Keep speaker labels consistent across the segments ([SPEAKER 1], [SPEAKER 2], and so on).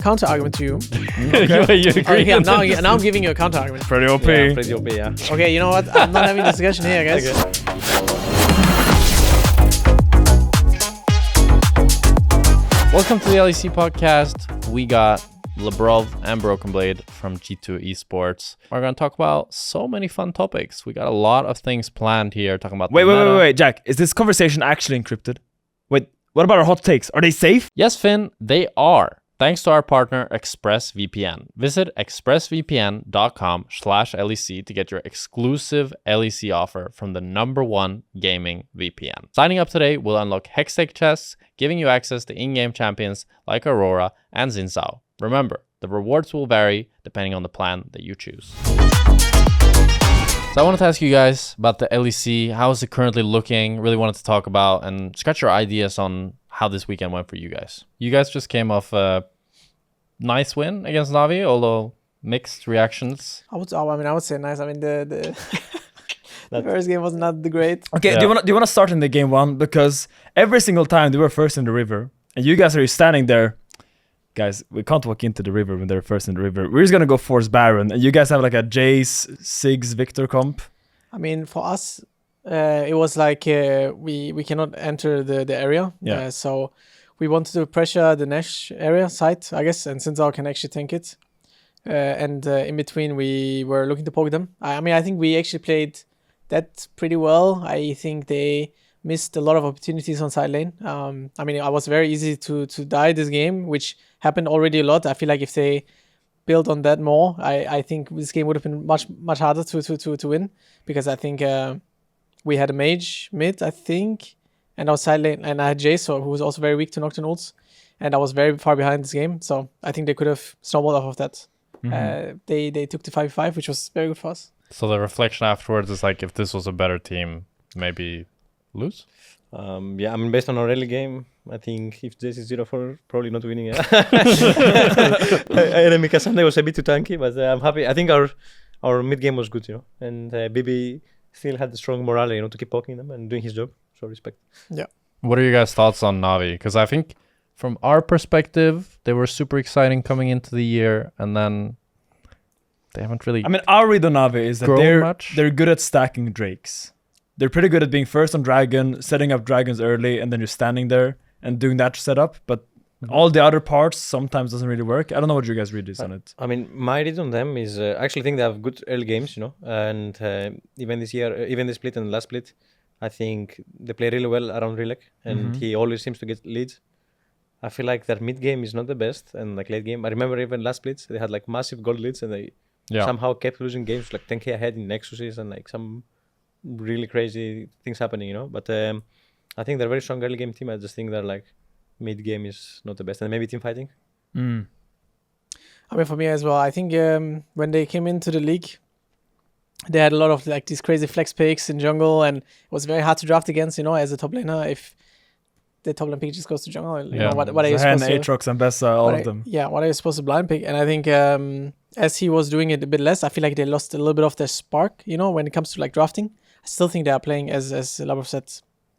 [SPEAKER 1] counter argument to you.
[SPEAKER 2] Okay. you agree?
[SPEAKER 1] Okay, now I'm giving you a counter argument.
[SPEAKER 2] Pretty OP.
[SPEAKER 3] Yeah, pretty OP, yeah.
[SPEAKER 1] Okay, you know what? I'm not having a discussion here, guys.
[SPEAKER 3] Okay.
[SPEAKER 2] Welcome to the LEC Podcast. We got Labrov and BrokenBlade from G2 Esports. We're going to talk about so many fun topics. We got a lot of things planned here. Talking about
[SPEAKER 4] Wait, Jack. Is this conversation actually encrypted? Wait, what about our hot takes? Are they safe?
[SPEAKER 2] Yes, Finn, they are. Thanks to our partner, ExpressVPN. Visit expressvpn.com/LEC to get your exclusive LEC offer from the #1 gaming VPN. Signing up today will unlock Hextech chests, giving you access to in-game champions like Aurora and Xin Zhao. Remember, the rewards will vary depending on the plan that you choose. So I wanted to ask you guys about the LEC. How is it currently looking? Really wanted to talk about and just get your ideas on how this weekend went for you guys. You guys just came off a nice win against Navi, although mixed reactions.
[SPEAKER 1] I would say nice. I mean, the first game was not the great.
[SPEAKER 4] Okay,
[SPEAKER 2] Yeah.
[SPEAKER 4] do you want to start in the game one? Because every single time they were first in the river, and you guys are standing there. Guys, we can't walk into the river when they're first in the river. We're just gonna go force Baron, and you guys have like a Jace, Siggs, Victor comp.
[SPEAKER 1] I mean, for us, it was like we cannot enter the area.
[SPEAKER 4] Yeah.
[SPEAKER 1] So we wanted to pressure the Nash area side, I guess, and Xin Zhao can actually tank it. And in between, we were looking to poke them. I mean, I think we actually played that pretty well. I think they missed a lot of opportunities on side lane. I mean, it was very easy to die this game, which happened already a lot. I feel like if they built on that more, I think this game would have been much harder to win, because I think we had a mage mid, I think, and our side lane, and I had Jace, who was also very weak to Nocturne ults, and I was very far behind this game, so I think they could have snowballed off of that. They took the 5v5, which was very good for us.
[SPEAKER 2] So the reflection afterwards is like, if this was a better team, maybe lose?
[SPEAKER 3] Yeah, I mean, based on our early game, I think if Jace is 0-4, probably not winning. Yeah. Enemy Cassandra was a bit too tanky, but I'm happy. I think our mid game was good, and BB still had the strong morale, to keep poking them and doing his job. So respect.
[SPEAKER 1] Yeah.
[SPEAKER 2] What are your guys' thoughts on Navi? Because I think from our perspective, they were super exciting coming into the year, and then they haven't really.
[SPEAKER 4] I mean, our read on Navi is that they're good at stacking Drakes. They're pretty good at being first on Dragon, setting up Dragons early, and then you're standing there and doing that setup. But all the other parts sometimes doesn't really work. I don't know what you guys read is on it.
[SPEAKER 3] I mean, my read on them is I actually think they have good early games, and even this year, even this split and the last split, I think they play really well around Rilek, and he always seems to get leads. I feel like their mid game is not the best, and like late game, I remember even last splits, they had like massive gold leads, and they somehow kept losing games, like 10k ahead in Nexuses and like some really crazy things happening, But I think they're a very strong early game team. I just think their like mid game is not the best, and maybe team fighting.
[SPEAKER 1] I mean, for me as well, I think when they came into the league, they had a lot of like these crazy flex picks in jungle, and it was very hard to draft against, as a top laner. If the top lane pick just goes to jungle, what are you supposed to?
[SPEAKER 4] Aatrox and Bessa, all of them.
[SPEAKER 1] Yeah, what are you supposed to blind pick? And I think as he was doing it a bit less, I feel like they lost a little bit of their spark, when it comes to like drafting. I still think they are playing, as Labrov said,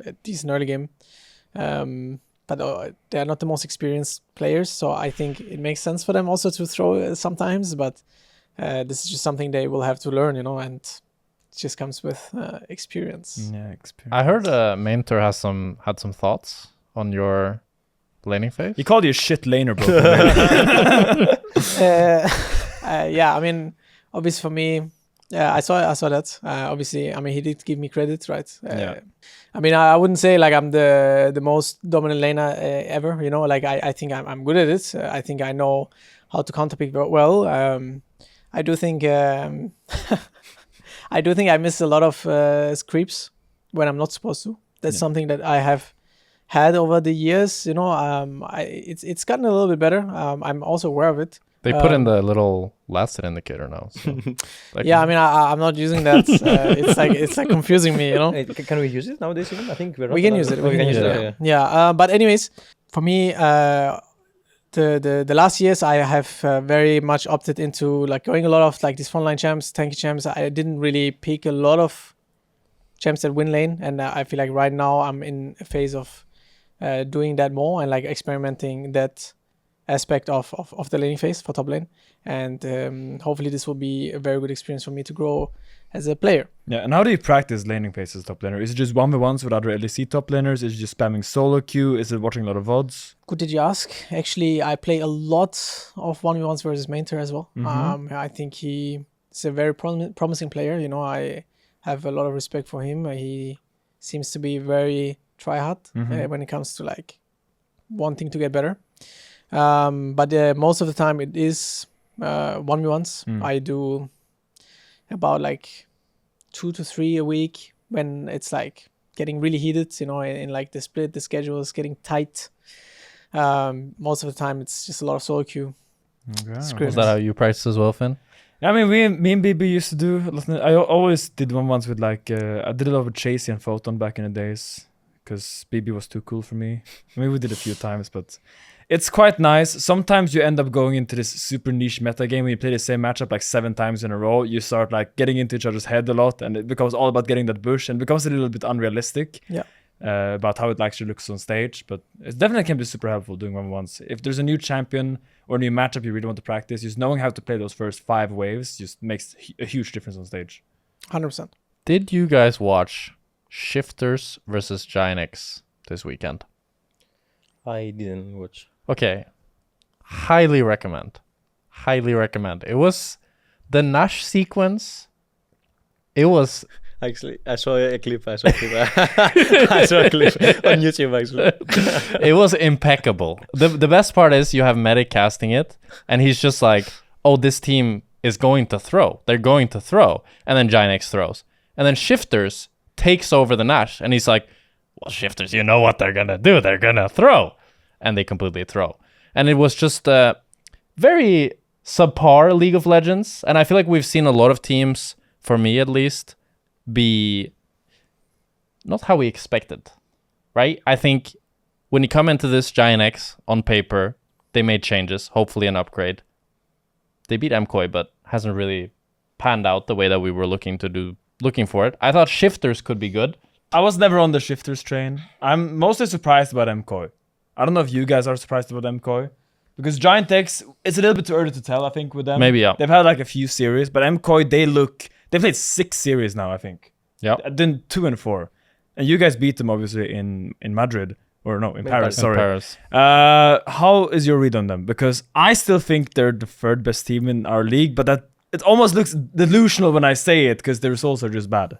[SPEAKER 1] a decent early game. But they are not the most experienced players, so I think it makes sense for them also to throw sometimes, but this is just something they will have to learn, and it just comes with experience.
[SPEAKER 4] Yeah, experience.
[SPEAKER 2] I heard Mentor had some thoughts on your laning phase.
[SPEAKER 4] He called you a shit laner, bro.
[SPEAKER 1] Yeah, I mean, obviously for me, yeah, I saw that. Obviously, I mean, he did give me credit, right? I mean, I wouldn't say like I'm the most dominant laner ever. Like I think I'm good at it. I think I know how to counterpick well. I do think I miss a lot of creeps when I'm not supposed to. That's something that I have had over the years. It's gotten a little bit better. I'm also aware of it.
[SPEAKER 2] They put in the little Lacet indicator now. So
[SPEAKER 1] yeah, I mean, I'm not using that. It's like confusing me,
[SPEAKER 3] Hey, can we use it nowadays even? I think
[SPEAKER 1] we can use it. We can use it. Yeah. But anyways, for me, the last years I have very much opted into like going a lot of like these frontline champs, tanky champs. I didn't really pick a lot of champs that win lane, and I feel like right now I'm in a phase of doing that more and like experimenting that aspect of the laning phase for top lane. And hopefully this will be a very good experience for me to grow as a player.
[SPEAKER 4] Yeah, and how do you practice laning phase as top laner? Is it just 1v1s with other LEC top laners? Is it just spamming solo queue? Is it watching a lot of VODs?
[SPEAKER 1] Good did you ask. Actually, I play a lot of 1v1s versus Mainter as well. I think he's a very promising player. You know, I have a lot of respect for him. He seems to be very try-hard when it comes to like wanting to get better. But most of the time it is 1v1s. I do about like 2 to 3 a week when it's like getting really heated, you know, in like the split, the schedule is getting tight. Most of the time it's just a lot of solo queue.
[SPEAKER 2] Okay. Was that how you practice as well, Finn?
[SPEAKER 4] I mean, me and BB used to do. I always did one once with like I did a lot with Chasey and Photon back in the days because BB was too cool for me. I mean, we did a few times, but it's quite nice. Sometimes you end up going into this super niche meta game when you play the same matchup like 7 times in a row. You start like getting into each other's head a lot, and it becomes all about getting that bush, and it becomes a little bit unrealistic. Yeah. About how it actually looks on stage, but it definitely can be super helpful doing one once. If there's a new champion or a new matchup you really want to practice, just knowing how to play those first 5 waves just makes a huge difference on stage.
[SPEAKER 1] 100%.
[SPEAKER 2] Did you guys watch Shifters versus Giant X this weekend?
[SPEAKER 3] I didn't watch.
[SPEAKER 2] Okay. Highly recommend. It was the Nash sequence. It was...
[SPEAKER 3] Actually, I saw a clip. I saw a clip on YouTube, actually.
[SPEAKER 2] It was impeccable. The best part is you have Medic casting it, and he's just like, oh, this team is going to throw. They're going to throw. And then Giant X throws. And then Shifters takes over the Nash, and he's like, well, Shifters, you know what they're going to do. They're going to throw. And they completely throw. And it was just very subpar League of Legends. And I feel like we've seen a lot of teams, for me at least, be not how we expected, right? I think when you come into this Giant X on paper, they made changes, hopefully an upgrade. They beat MKOI, but hasn't really panned out the way that we were looking for it. I thought Shifters could be good.
[SPEAKER 4] I was never on the Shifters train. I'm mostly surprised about MKOI. I don't know if you guys are surprised about MKOI. Because Giant X, it's a little bit too early to tell, I think, with them.
[SPEAKER 2] Maybe, yeah.
[SPEAKER 4] They've had like a few series, but MKOI, they played 6 series now, I think.
[SPEAKER 2] Yeah.
[SPEAKER 4] Then 2 and 4. And you guys beat them, obviously, in Madrid. Or no, in Paris, sorry.
[SPEAKER 2] Paris.
[SPEAKER 4] How is your read on them? Because I still think they're the 3rd best team in our league, but that it almost looks delusional when I say it, because the results are just bad.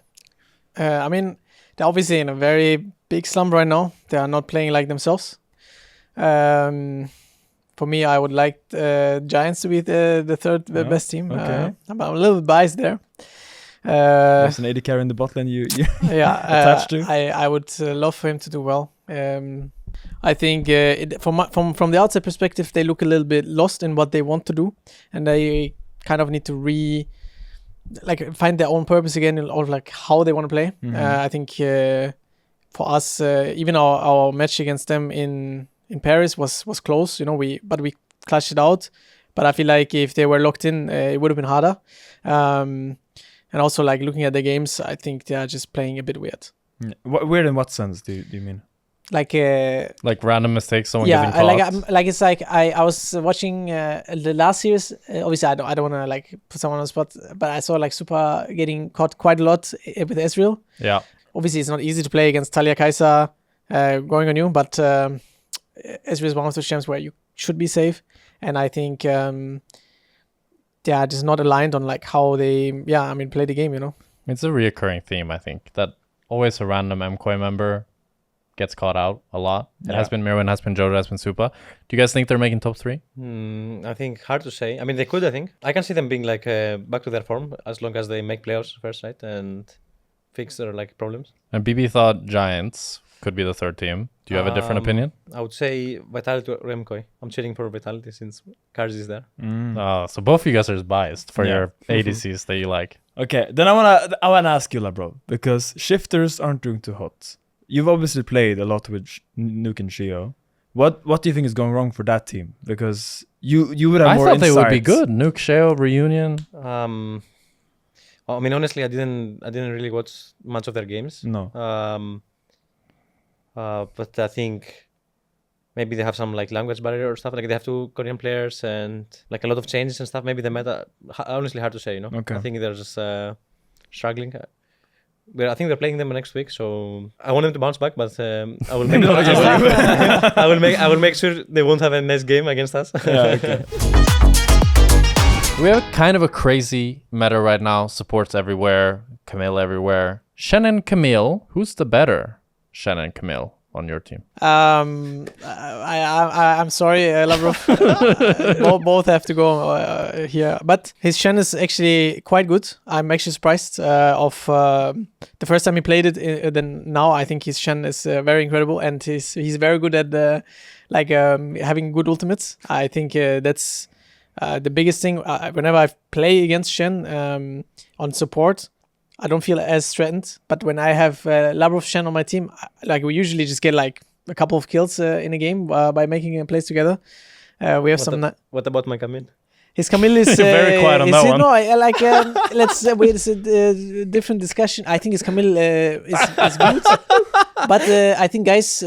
[SPEAKER 1] I mean, they're obviously in a very big slump right now. They are not playing like themselves. For me, I would like Giants to be the 3rd best team.
[SPEAKER 4] Okay.
[SPEAKER 1] I'm a little bit biased there.
[SPEAKER 4] There's an AD carry in the bot lane you attached to.
[SPEAKER 1] I would love for him to do well. I think from the outside perspective, they look a little bit lost in what they want to do, and they kind of need to find their own purpose again, or like how they want to play. I think for us, even our match against them in Paris was close, you know. We clashed it out, but I feel like if they were locked in, it would have been harder. And also, like, looking at the games, I think they are just playing a bit weird.
[SPEAKER 4] Weird in what sense do you mean?
[SPEAKER 1] Like
[SPEAKER 2] random mistakes, someone getting caught.
[SPEAKER 1] It's like I was watching the last series. Obviously, I don't want to like put someone on the spot, but I saw like Super getting caught quite a lot with Ezreal.
[SPEAKER 2] Yeah.
[SPEAKER 1] Obviously, it's not easy to play against Talia Kai'Sa going on you, but Ezreal is one of those champs where you should be safe, and I think they are just not aligned on like how they play the game, you know.
[SPEAKER 2] It's a reoccurring theme, I think, that always a random MKOI member gets caught out a lot. It has been Mirwin, has been Jojo, has been Supa. Do you guys think they're making top 3?
[SPEAKER 3] I think hard to say. I mean, they could, I think. I can see them being like back to their form as long as they make playoffs first, right? And fix their like problems.
[SPEAKER 2] And BB thought Giants could be the 3rd team. Do you have a different opinion?
[SPEAKER 3] I would say Vitality or MKOI. I'm cheering for Vitality since Karz is there.
[SPEAKER 2] So both of you guys are biased for your ADCs that you like.
[SPEAKER 4] Okay, then I wanna ask you, Labrov, because Shifters aren't doing too hot. You've obviously played a lot with Nuke and Shio. What do you think is going wrong for that team? Because you would have more insights.
[SPEAKER 2] I thought they would be good. Nuke, Shio, Reunion.
[SPEAKER 3] I mean, honestly, I didn't really watch much of their games.
[SPEAKER 4] No.
[SPEAKER 3] But I think maybe they have some like language barrier or stuff. Like they have 2 Korean players and like a lot of changes and stuff. Maybe the meta, honestly hard to say,
[SPEAKER 4] Okay.
[SPEAKER 3] I think they're just struggling. I think they're playing them next week, so I want them to bounce back, but I will make I will make sure they won't have a nice game against us.
[SPEAKER 4] Yeah, okay.
[SPEAKER 2] We have kind of a crazy meta right now. Supports everywhere, Camille everywhere. Shen and Camille, who's the better Shen and Camille on your team?
[SPEAKER 1] I'm sorry, Labrov. Both have to go here. But his Shen is actually quite good. I'm actually surprised of the first time he played it. Then now I think his Shen is very incredible, and he's very good at having good ultimates. I think that's the biggest thing. Whenever I play against Shen on support, I don't feel as threatened. But when I have Labrov Shen on my team, we usually just get like a couple of kills in a game by making plays together. We have
[SPEAKER 3] What about my Camille?
[SPEAKER 1] His Camille is
[SPEAKER 4] very quiet on that one.
[SPEAKER 1] No, I like. Let's wait. It's a different discussion. I think his Camille is good, but I think guys,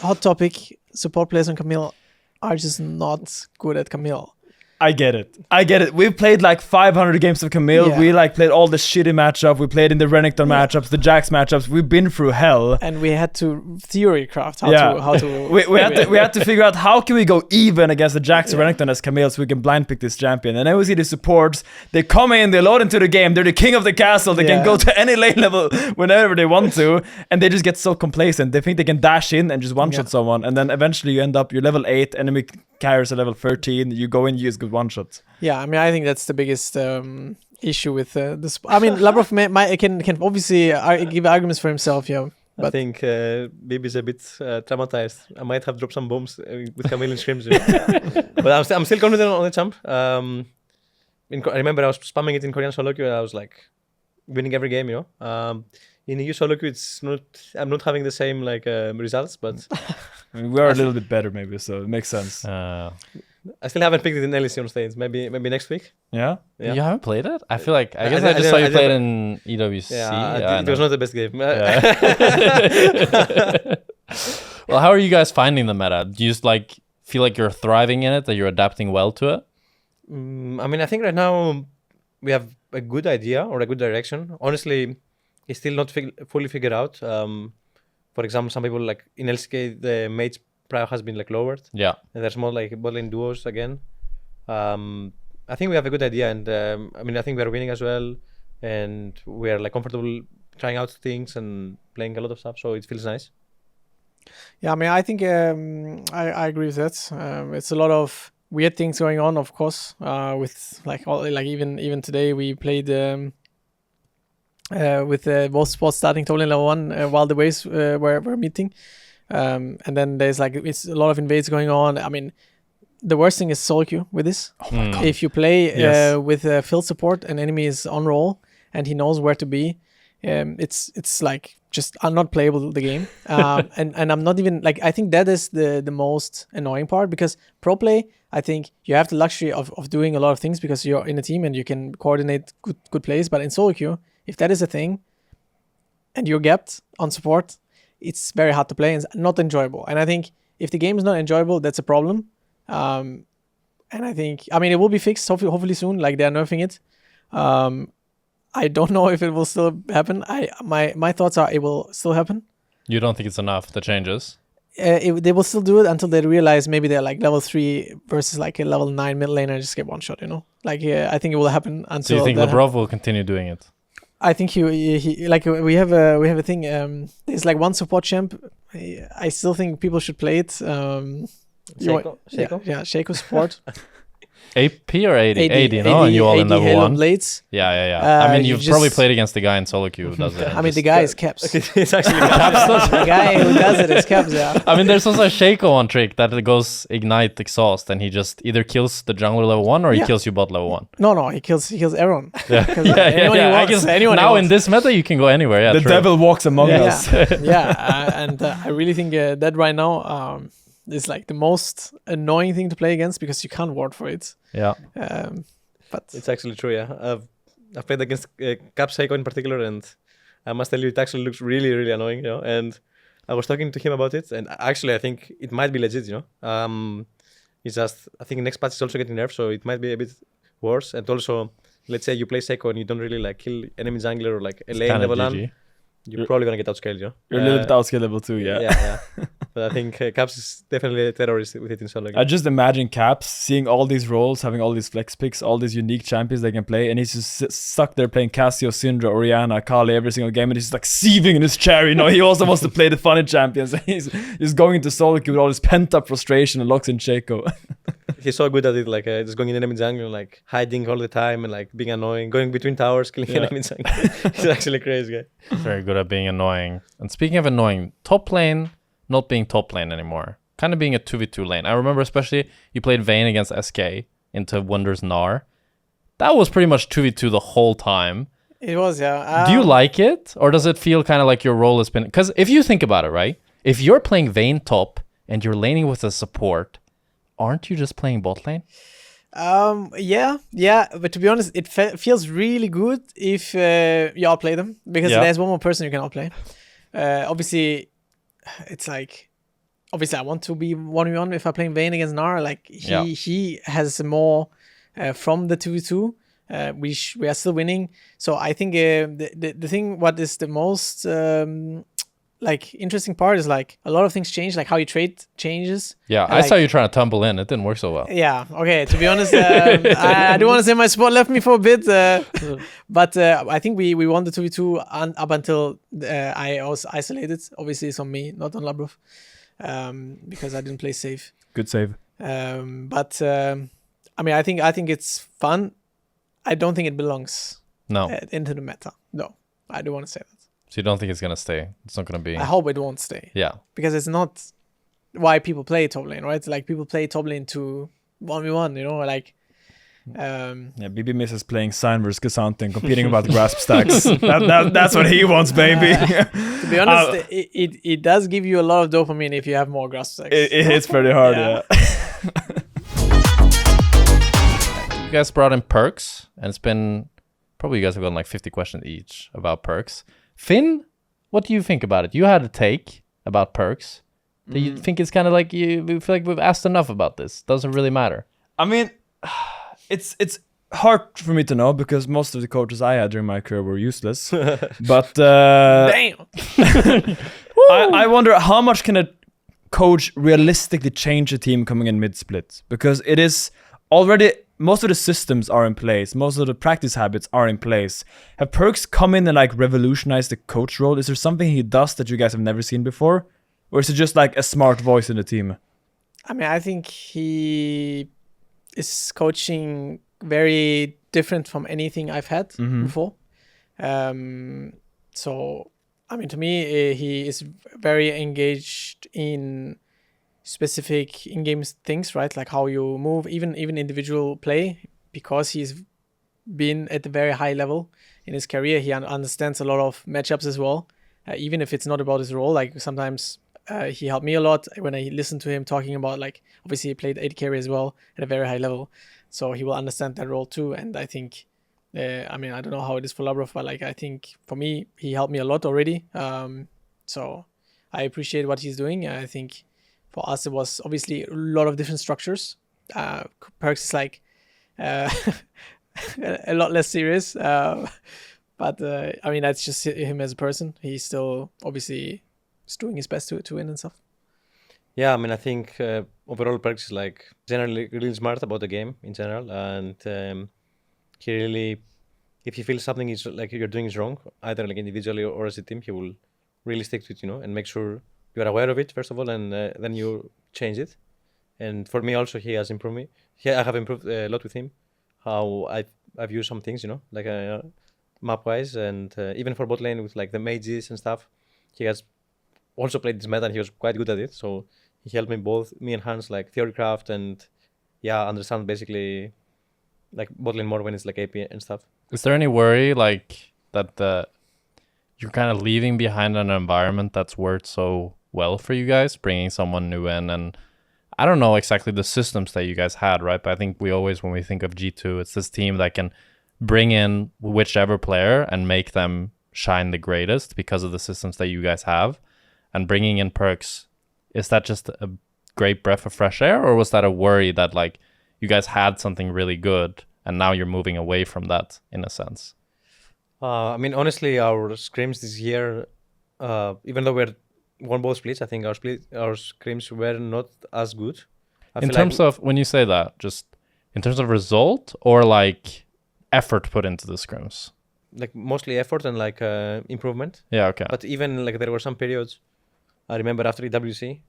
[SPEAKER 1] hot topic: support players on Camille are just not good at Camille.
[SPEAKER 4] I get it. We've played like 500 games of Camille.
[SPEAKER 1] Yeah.
[SPEAKER 4] We like played all the shitty matchup. We played in the Renekton matchups, the Jax matchups. We've been through hell.
[SPEAKER 1] And we had to theory craft how to.
[SPEAKER 4] we had to figure out how can we go even against the Jax Renekton as Camille so we can blind pick this champion. And then we see the supports. They come in, they load into the game. They're the king of the castle. They can go to any lane level whenever they want to, and they just get so complacent. They think they can dash in and just one-shot someone, and then eventually you end up you're level 8, enemy carries a level 13. You go in, you just get one shot.
[SPEAKER 1] Yeah, I mean, I think that's the biggest issue with this. I mean, Labrov can obviously give arguments for himself, yeah. But
[SPEAKER 3] I think Bibi's a bit traumatized. I might have dropped some bombs with Camille in scrims, but I'm still confident on the champ. I remember I was spamming it in Korean solo queue, and I was like winning every game, in EU solo queue, I'm not having the same results, but
[SPEAKER 4] I mean, we are a little bit better, maybe, so it makes sense.
[SPEAKER 3] I still haven't picked it in LEC on stage. Maybe next week.
[SPEAKER 4] Yeah?
[SPEAKER 2] You haven't played it? I feel like I just saw you play it in EWC.
[SPEAKER 3] It was not the best game.
[SPEAKER 2] Well, how are you guys finding the meta? Do you just feel like you're thriving in it, that you're adapting well to it?
[SPEAKER 3] I mean, I think right now we have a good idea or a good direction. Honestly, it's still not fully figured out. For example, some people in LCK, the mage prior has been lowered.
[SPEAKER 2] Yeah.
[SPEAKER 3] And there's more bot lane duos again. I think we have a good idea, and I think we are winning as well, and we are comfortable trying out things and playing a lot of stuff, so it feels nice.
[SPEAKER 1] Yeah, I mean, I think I agree with that. It's a lot of weird things going on, of course. With even today we played with both spots starting totally level 1 while the waves were meeting. And then there's it's a lot of invades going on. I mean, the worst thing is solo queue with this.
[SPEAKER 4] Oh my God.
[SPEAKER 1] If you play with field support, an enemy is on roll and he knows where to be, it's just not playable the game. And I'm not even I think that is the most annoying part, because pro play, I think you have the luxury of doing a lot of things because you're in a team and you can coordinate good plays. But in solo queue, if that is a thing and you're gapped on support, it's very hard to play and not enjoyable. And I think if the game is not enjoyable, that's a problem. And I think, it will be fixed hopefully soon. They are nerfing it. I don't know if it will still happen. My thoughts are it will still happen.
[SPEAKER 2] You don't think it's enough, the changes?
[SPEAKER 1] They will still do it until they realize maybe they're level 3 versus a level 9 mid laner and just get one shot, I think it will happen until.
[SPEAKER 2] So you think Labrov will continue doing it?
[SPEAKER 1] I think he we have a thing. There's one support champ. I still think people should play it.
[SPEAKER 3] Shaco?
[SPEAKER 1] Yeah, Shaco support.
[SPEAKER 2] AP or AD? AD, no? And you all in level 1?
[SPEAKER 1] Blades.
[SPEAKER 2] Yeah. You've probably played against the guy in solo queue who does it.
[SPEAKER 1] The guy is Caps.
[SPEAKER 3] It's actually Caps.
[SPEAKER 1] The guy who does it is Caps, yeah.
[SPEAKER 2] There's also a Shaco one trick that goes Ignite Exhaust, and he just either kills the jungler level 1 or he kills you bot level 1.
[SPEAKER 1] No, he kills everyone.
[SPEAKER 2] Yeah. I guess now in this meta you can go anywhere. Yeah,
[SPEAKER 4] the devil walks among us.
[SPEAKER 1] And I really think that right now is the most annoying thing to play against, because you can't ward for it.
[SPEAKER 2] Yeah.
[SPEAKER 3] But it's actually true, yeah. I've played against Cap Shaco in particular, and I must tell you, it actually looks really, really annoying, And I was talking to him about it, and actually I think it might be legit, you know. It's just, I think next patch is also getting nerfed, so it might be a bit worse. And also, let's say you play Seiko and you don't really like kill enemy jungler or like a lane level one, you're probably gonna get outscaled, you know.
[SPEAKER 4] You're a little bit outscalable too, yeah.
[SPEAKER 3] Yeah. But I think Caps is definitely a terrorist with it in solo.
[SPEAKER 4] I just imagine Caps seeing all these roles, having all these flex picks, all these unique champions they can play, and he's just stuck there playing Cassio, Syndra, Orianna, Kali every single game, and he's like seething in his chair, you know. He also wants to play the funny champions. He's going into solo queue with all this pent-up frustration and locks in Shaco.
[SPEAKER 3] He's so good at it, like just going in enemy jungle, like hiding all the time and like being annoying, going between towers, killing enemy jungle. He's actually a crazy guy.
[SPEAKER 2] Very good at being annoying. And speaking of annoying, top lane, not being top lane anymore. Kind of being a 2v2 lane. I remember especially you played Vayne against SK into Wonders Gnar. That was pretty much 2v2 the whole time.
[SPEAKER 1] It was, yeah.
[SPEAKER 2] Do you like it? Or does it feel kind of like your role has been... Because if you think about it, right? If you're playing Vayne top and you're laning with a support, aren't you just playing bot lane?
[SPEAKER 1] Yeah. But to be honest, it feels really good if you outplay them. Because there's one more person you can outplay. Obviously... It's like, obviously I want to be 1v1 if I'm playing Vayne against Gnar. Like he has more from the 2v2. We are still winning. So I think the thing what is the most like interesting part is like a lot of things change, like how you trade changes.
[SPEAKER 2] Yeah, I saw you trying to tumble in. It didn't work so well.
[SPEAKER 1] Yeah, okay. To be honest, I do want to say my spot left me for a bit, but I think we won the 2v2 up until I was isolated. Obviously, it's on me, not on Labrov, because I didn't play safe.
[SPEAKER 4] Good save.
[SPEAKER 1] But I mean, I think it's fun. I don't think it belongs into the meta. No, I do want to say that.
[SPEAKER 2] So you don't think it's going to stay? It's not going to be...
[SPEAKER 1] I hope it won't stay.
[SPEAKER 2] Yeah.
[SPEAKER 1] Because it's not why people play top lane, right? Like, people play top lane to 1v1, you know? Like...
[SPEAKER 4] BB misses playing Sign versus Gesante and competing about grasp stacks. That's what he wants, baby.
[SPEAKER 1] To be honest, it does give you a lot of dopamine if you have more grasp stacks.
[SPEAKER 4] It hits pretty hard, yeah.
[SPEAKER 2] You guys brought in perks, and it's been... Probably you guys have gotten like 50 questions each about perks. Finn, what do you think about it? You had a take about perks. Do you think it's kind of like we feel like we've asked enough about this? Doesn't really matter.
[SPEAKER 4] I mean, it's hard for me to know because most of the coaches I had during my career were useless. But
[SPEAKER 1] damn,
[SPEAKER 4] I wonder how much can a coach realistically change a team coming in mid-split, because it is already. Most of the systems are in place. Most of the practice habits are in place. Have perks come in and like revolutionize the coach role? Is there something he does that you guys have never seen before? Or is it just like a smart voice in the team?
[SPEAKER 1] I mean, I think he is coaching very different from anything I've had before. So, I mean, to me, he is very engaged in specific in-game things, right? Like how you move, even individual play, because he's been at a very high level in his career. He understands a lot of matchups as well, even if it's not about his role. Like sometimes he helped me a lot when I listened to him talking about, like, obviously he played AD carry as well at a very high level, so he will understand that role too. And I think I mean, I don't know how it is for Labrov, but like, I think for me, he helped me a lot already. So I appreciate what he's doing. I think for us, it was obviously a lot of different structures. Perks is like a lot less serious. But I mean, that's just him as a person. He's still obviously doing his best to win and stuff.
[SPEAKER 3] Yeah, I mean, I think overall Perks is like generally really smart about the game in general, and he really, if he feels something is like you're doing is wrong, either like individually or as a team, he will really stick to it, you know, and make sure you are aware of it first of all, and then you change it. And for me also, he has improved me. I have improved a lot with him. How I've used some things, you know, like map wise, and even for bot lane with like the mages and stuff. He has also played this meta and he was quite good at it. So he helped me and Hans, like theorycraft and understand basically like bot lane more when it's like AP and stuff.
[SPEAKER 2] Is there any worry like that you're kind of leaving behind an environment that's worked so well for you guys, bringing someone new in? And I don't know exactly the systems that you guys had, right? But I think we always, when we think of G2, it's this team that can bring in whichever player and make them shine the greatest because of the systems that you guys have. and bringing in Perks, is that just a great breath of fresh air, or was that a worry that like you guys had something really good and now you're moving away from that in a sense?
[SPEAKER 3] I mean, honestly, our scrims this year, even though we won both splits, I think our scrims were not as good.
[SPEAKER 2] In terms of, when you say that, just in terms of result or like effort put into the scrims?
[SPEAKER 3] Like mostly effort and like improvement.
[SPEAKER 2] Yeah, okay.
[SPEAKER 3] But even like there were some periods, I remember after EWC,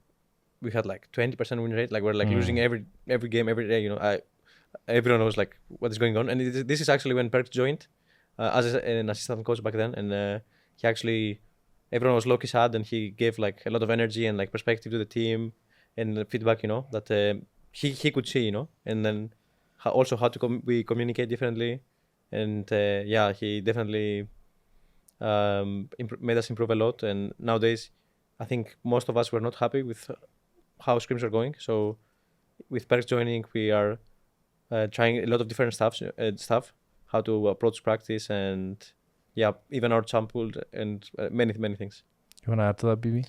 [SPEAKER 3] we had like 20% win rate. Like we're like losing every game, every day, you know. Everyone was like, what is going on? And this is actually when Perks joined as an assistant coach back then. And he actually, everyone was low-key sad, and he gave like a lot of energy and like perspective to the team and feedback, you know, that he could see, you know. And then also how to we communicate differently. And he definitely made us improve a lot. And nowadays, I think most of us were not happy with how scrims are going. So with Perks joining, we are trying a lot of different stuff, how to approach practice, and even our champ pool and many things.
[SPEAKER 2] You want to add to that, BB?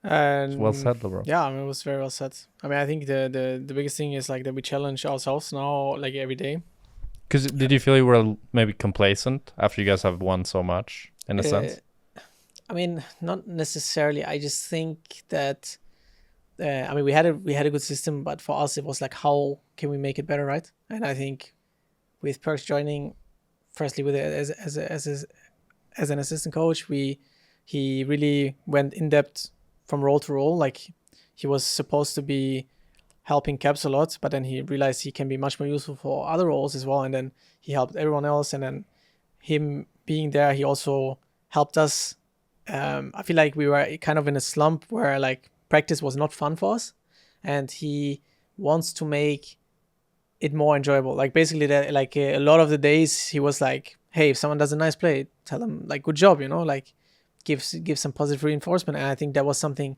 [SPEAKER 1] And
[SPEAKER 2] it's well said, bro.
[SPEAKER 1] Yeah, I mean, it was very well said. I mean, I think the biggest thing is like that we challenge ourselves now, like every day.
[SPEAKER 2] Because did you feel you were maybe complacent after you guys have won so much, in a sense?
[SPEAKER 1] I mean, not necessarily. I just think that, I mean, we had a good system, but for us, it was like, how can we make it better, right? And I think with Perks joining, firstly, with as an assistant coach, he really went in depth from role to role. Like he was supposed to be helping Caps a lot, but then he realized he can be much more useful for other roles as well. And then he helped everyone else. And then him being there, he also helped us. I feel like we were kind of in a slump where like practice was not fun for us, and he wants to make it more enjoyable. Like basically that, like a lot of the days he was like, hey, if someone does a nice play, tell them like, good job, you know, like give some positive reinforcement. And I think that was something,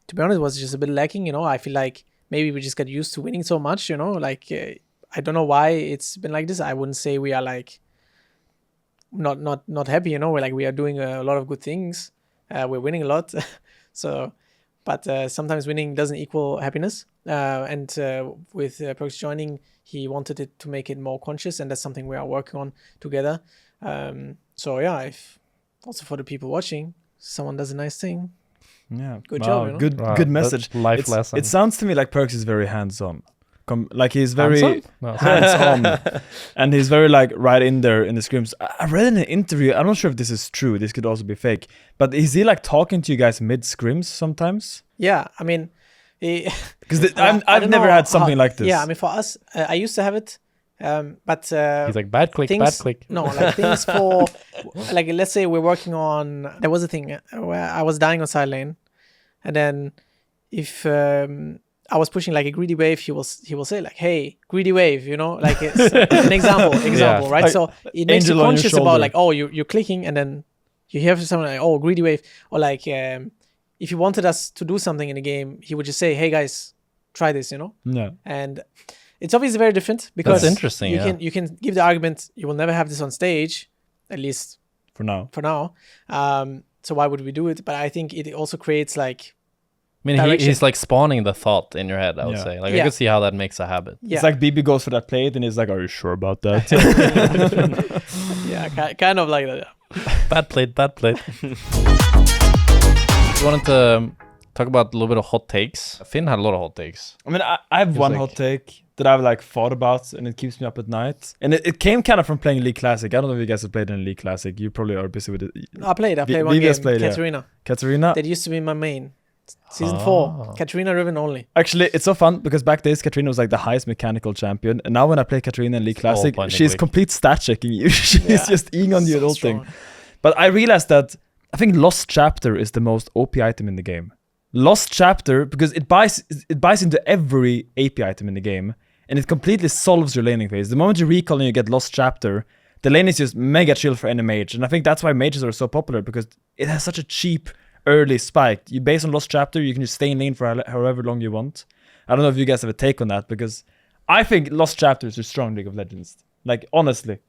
[SPEAKER 1] to be honest, was just a bit lacking, you know. I feel like maybe we just got used to winning so much, you know, like I don't know why it's been like this. I wouldn't say we are like not happy, you know. We are doing a lot of good things. We're winning a lot. So, but sometimes winning doesn't equal happiness. And with Perks joining, he wanted it to make it more conscious, and that's something we are working on together. So yeah, if also for the people watching, someone does a nice thing.
[SPEAKER 4] Yeah,
[SPEAKER 1] good job. You
[SPEAKER 4] know? Good message.
[SPEAKER 2] Life lesson.
[SPEAKER 4] It sounds to me like Perks is very hands-on. Like he's very hands-on, and he's very like right in there in the scrims. I read in an interview, I'm not sure if this is true, this could also be fake, but is he like talking to you guys mid scrims sometimes?
[SPEAKER 1] Yeah, I mean,
[SPEAKER 4] because I've never had something like this.
[SPEAKER 1] Yeah, I mean, for us, I used to have it, but
[SPEAKER 2] he's like bad click.
[SPEAKER 1] No, like things for like, let's say we're working on. There was a thing where I was dying on side lane, and then if I was pushing like a greedy wave, he will say like, hey, greedy wave, you know, like it's an example,
[SPEAKER 2] yeah.
[SPEAKER 1] right?
[SPEAKER 4] Like,
[SPEAKER 1] so it makes you conscious about like, oh, you're clicking, and then you hear someone like, oh, greedy wave, or like if he wanted us to do something in the game, he would just say, hey guys, try this, you know.
[SPEAKER 4] Yeah.
[SPEAKER 1] And it's obviously very different because
[SPEAKER 2] that's interesting.
[SPEAKER 1] You can give the argument you will never have this on stage, at least
[SPEAKER 4] for now.
[SPEAKER 1] So why would we do it? But I think it also creates like,
[SPEAKER 2] I mean, he's like spawning the thought in your head, I would say. Like, I could see how that makes a habit.
[SPEAKER 1] Yeah.
[SPEAKER 4] It's like BB goes for that plate and he's like, are you sure about that?
[SPEAKER 1] Yeah, kind of like that.
[SPEAKER 2] Bad plate. I wanted to talk about a little bit of hot takes. Finn had a lot of hot takes.
[SPEAKER 4] I mean, I have one hot take that I've like thought about, and it keeps me up at night. And it came kind of from playing League Classic. I don't know if you guys have played in League Classic. You probably are busy with it.
[SPEAKER 1] I played one game, Katarina.
[SPEAKER 4] Katarina.
[SPEAKER 1] That used to be my main. Season 4, Katarina Riven only.
[SPEAKER 4] Actually, it's so fun because back days Katarina was like the highest mechanical champion, and now when I play Katarina in League Classic, she's complete stat checking you. She's just eating on you at all thing. But I realized that I think Lost Chapter is the most OP item in the game. Lost Chapter, because it buys into every AP item in the game, and it completely solves your laning phase. The moment you recall and you get Lost Chapter, the lane is just mega chill for any mage, and I think that's why mages are so popular, because it has such a cheap early spike. You base on Lost Chapter, you can just stay in lane for however long you want. I don't know if you guys have a take on that, because I think Lost Chapter is a strong League of Legends. Like, honestly.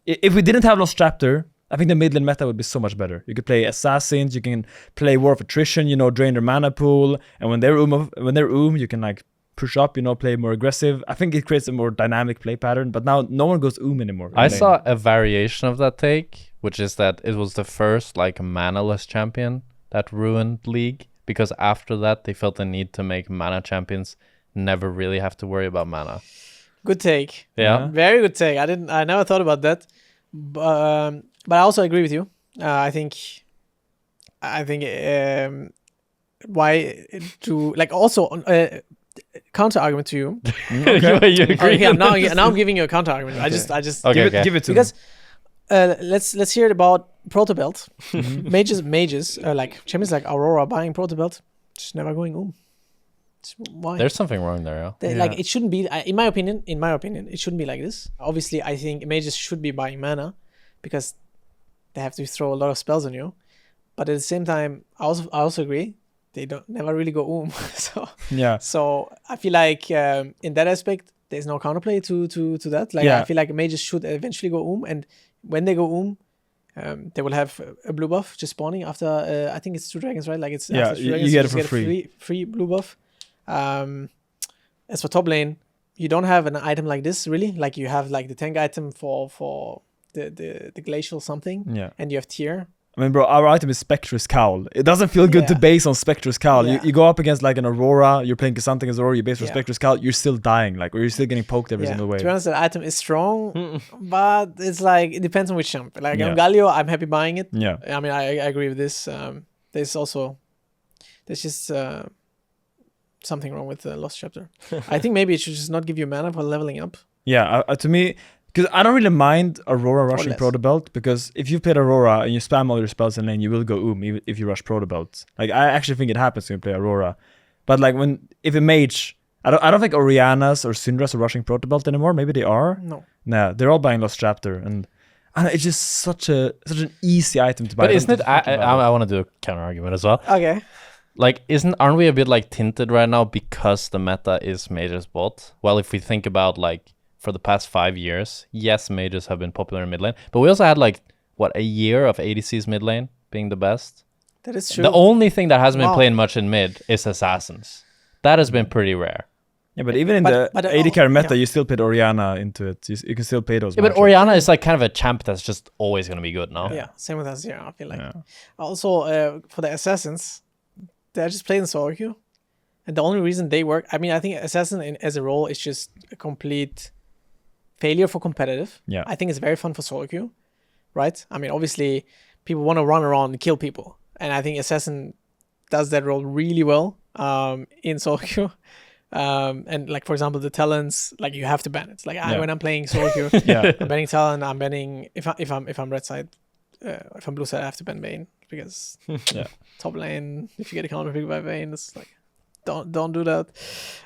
[SPEAKER 4] If we didn't have Lost Chapter, I think the mid lane meta would be so much better. You could play assassins, you can play War of Attrition, drain their mana pool, and when they're you can like push up, play more aggressive. I think it creates a more dynamic play pattern, but now no one goes anymore.
[SPEAKER 2] I saw a variation of that take, which is that it was the first like mana-less champion that ruined League, because after that they felt the need to make mana champions never really have to worry about mana.
[SPEAKER 1] Good take.
[SPEAKER 2] Yeah.
[SPEAKER 1] Very good take. I never thought about that. But I also agree with you. I think why to like also counter argument to you.
[SPEAKER 2] Okay. you agree?
[SPEAKER 1] Okay, now I'm giving you a counter argument. I just
[SPEAKER 4] give it to
[SPEAKER 1] because let's hear it about Proto Belt. mages like champions like Aurora buying Proto Belt, just never going Why?
[SPEAKER 2] There's something wrong there, yeah.
[SPEAKER 1] Like it shouldn't be. In my opinion, it shouldn't be like this. Obviously, I think mages should be buying mana because they have to throw a lot of spells on you. But at the same time, I also agree they never really go So I feel like in that aspect, there's no counterplay to that. Like I feel like mages should eventually go and when they go they will have a blue buff just spawning after I think it's 2 dragons, right? Like it's after 2 dragons,
[SPEAKER 4] you get it for free.
[SPEAKER 1] Free blue buff. As for top lane, you don't have an item like this really. Like you have like the tank item for the glacial something.
[SPEAKER 4] Yeah.
[SPEAKER 1] And you have tier.
[SPEAKER 4] I mean, bro, our item is Spectre's Cowl. It doesn't feel good to base on Spectre's Cowl.
[SPEAKER 1] Yeah.
[SPEAKER 4] You go up against like an Aurora, you're playing something as Aurora, you base for Spectre's Cowl, you're still dying, like, or you're still getting poked every single way.
[SPEAKER 1] To be honest, the item is strong, but it's like, it depends on which champ. Like on Galio, I'm happy buying it.
[SPEAKER 4] Yeah.
[SPEAKER 1] I mean, I agree with this. There's just something wrong with the Lost Chapter. I think maybe it should just not give you mana for leveling up.
[SPEAKER 4] Yeah, to me, because I don't really mind Aurora rushing Proto Belt, because if you played Aurora and you spam all your spells in lane, you will go even if you rush Proto Belt. Like, I actually think it happens when you play Aurora. But like if a mage, I don't think Oriana's or Syndra's are rushing Proto Belt anymore. Maybe they are.
[SPEAKER 1] No.
[SPEAKER 4] Nah, they're all buying Lost Chapter, and it's just such an easy item to buy.
[SPEAKER 2] But isn't it? I want to do a counter argument as well.
[SPEAKER 1] Okay.
[SPEAKER 2] Like, aren't we a bit like tinted right now because the meta is mages bot? Well, if we think about like for the past 5 years, yes, mages have been popular in mid lane, but we also had like a year of ADC's mid lane being the best.
[SPEAKER 1] That is true.
[SPEAKER 2] The only thing that hasn't been playing much in mid is assassins. That has been pretty rare.
[SPEAKER 4] Yeah, but even in the AD carry meta, you still played Oriana into it. You can still play those.
[SPEAKER 2] Yeah, but Oriana is like kind of a champ that's just always going to be good now.
[SPEAKER 1] Yeah, same with us. Yeah, I feel like. Yeah. Also, for the assassins, they're just playing solo queue, and the only reason they work, I mean, I think assassin as a role is just a complete failure for competitive.
[SPEAKER 4] Yeah,
[SPEAKER 1] I think it's very fun for solo queue, right? I mean, obviously, people want to run around and kill people, and I think assassin does that role really well in solo queue. And like, for example, the talents, like you have to ban it. Like when I'm playing solo queue, I'm banning talent. I'm banning if I'm red side, if I'm blue side, I have to ban Vayne because top lane. If you get a counter pick by Vayne, it's like don't do that.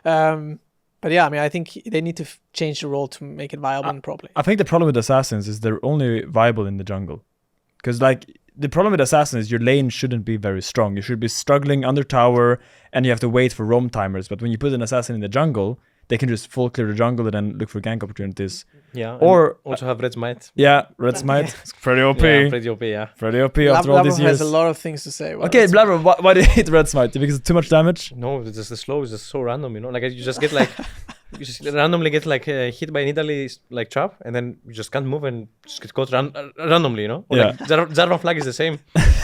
[SPEAKER 1] But yeah, I mean, I think they need to change the role to make it viable and properly.
[SPEAKER 4] I think the problem with assassins is they're only viable in the jungle, because like the problem with assassins is your lane shouldn't be very strong. You should be struggling under tower, and you have to wait for roam timers. But when you put an assassin in the jungle, they can just full clear the jungle and then look for gank opportunities.
[SPEAKER 3] Yeah,
[SPEAKER 4] or
[SPEAKER 3] also have Red Smite.
[SPEAKER 4] Yeah, Red Smite. It's pretty OP.
[SPEAKER 3] Yeah, pretty OP, yeah.
[SPEAKER 4] Pretty OP after all these years.
[SPEAKER 1] Has a lot of things to say.
[SPEAKER 4] Okay, Labrov, why do you hate Red Smite? Because it's too much damage?
[SPEAKER 3] No, it's just the slow is just so random, you know? Like, you just get like... you just randomly get like hit by an Italy like trap, and then you just can't move and just get caught randomly, you know? Or like Zarvan flag is the same.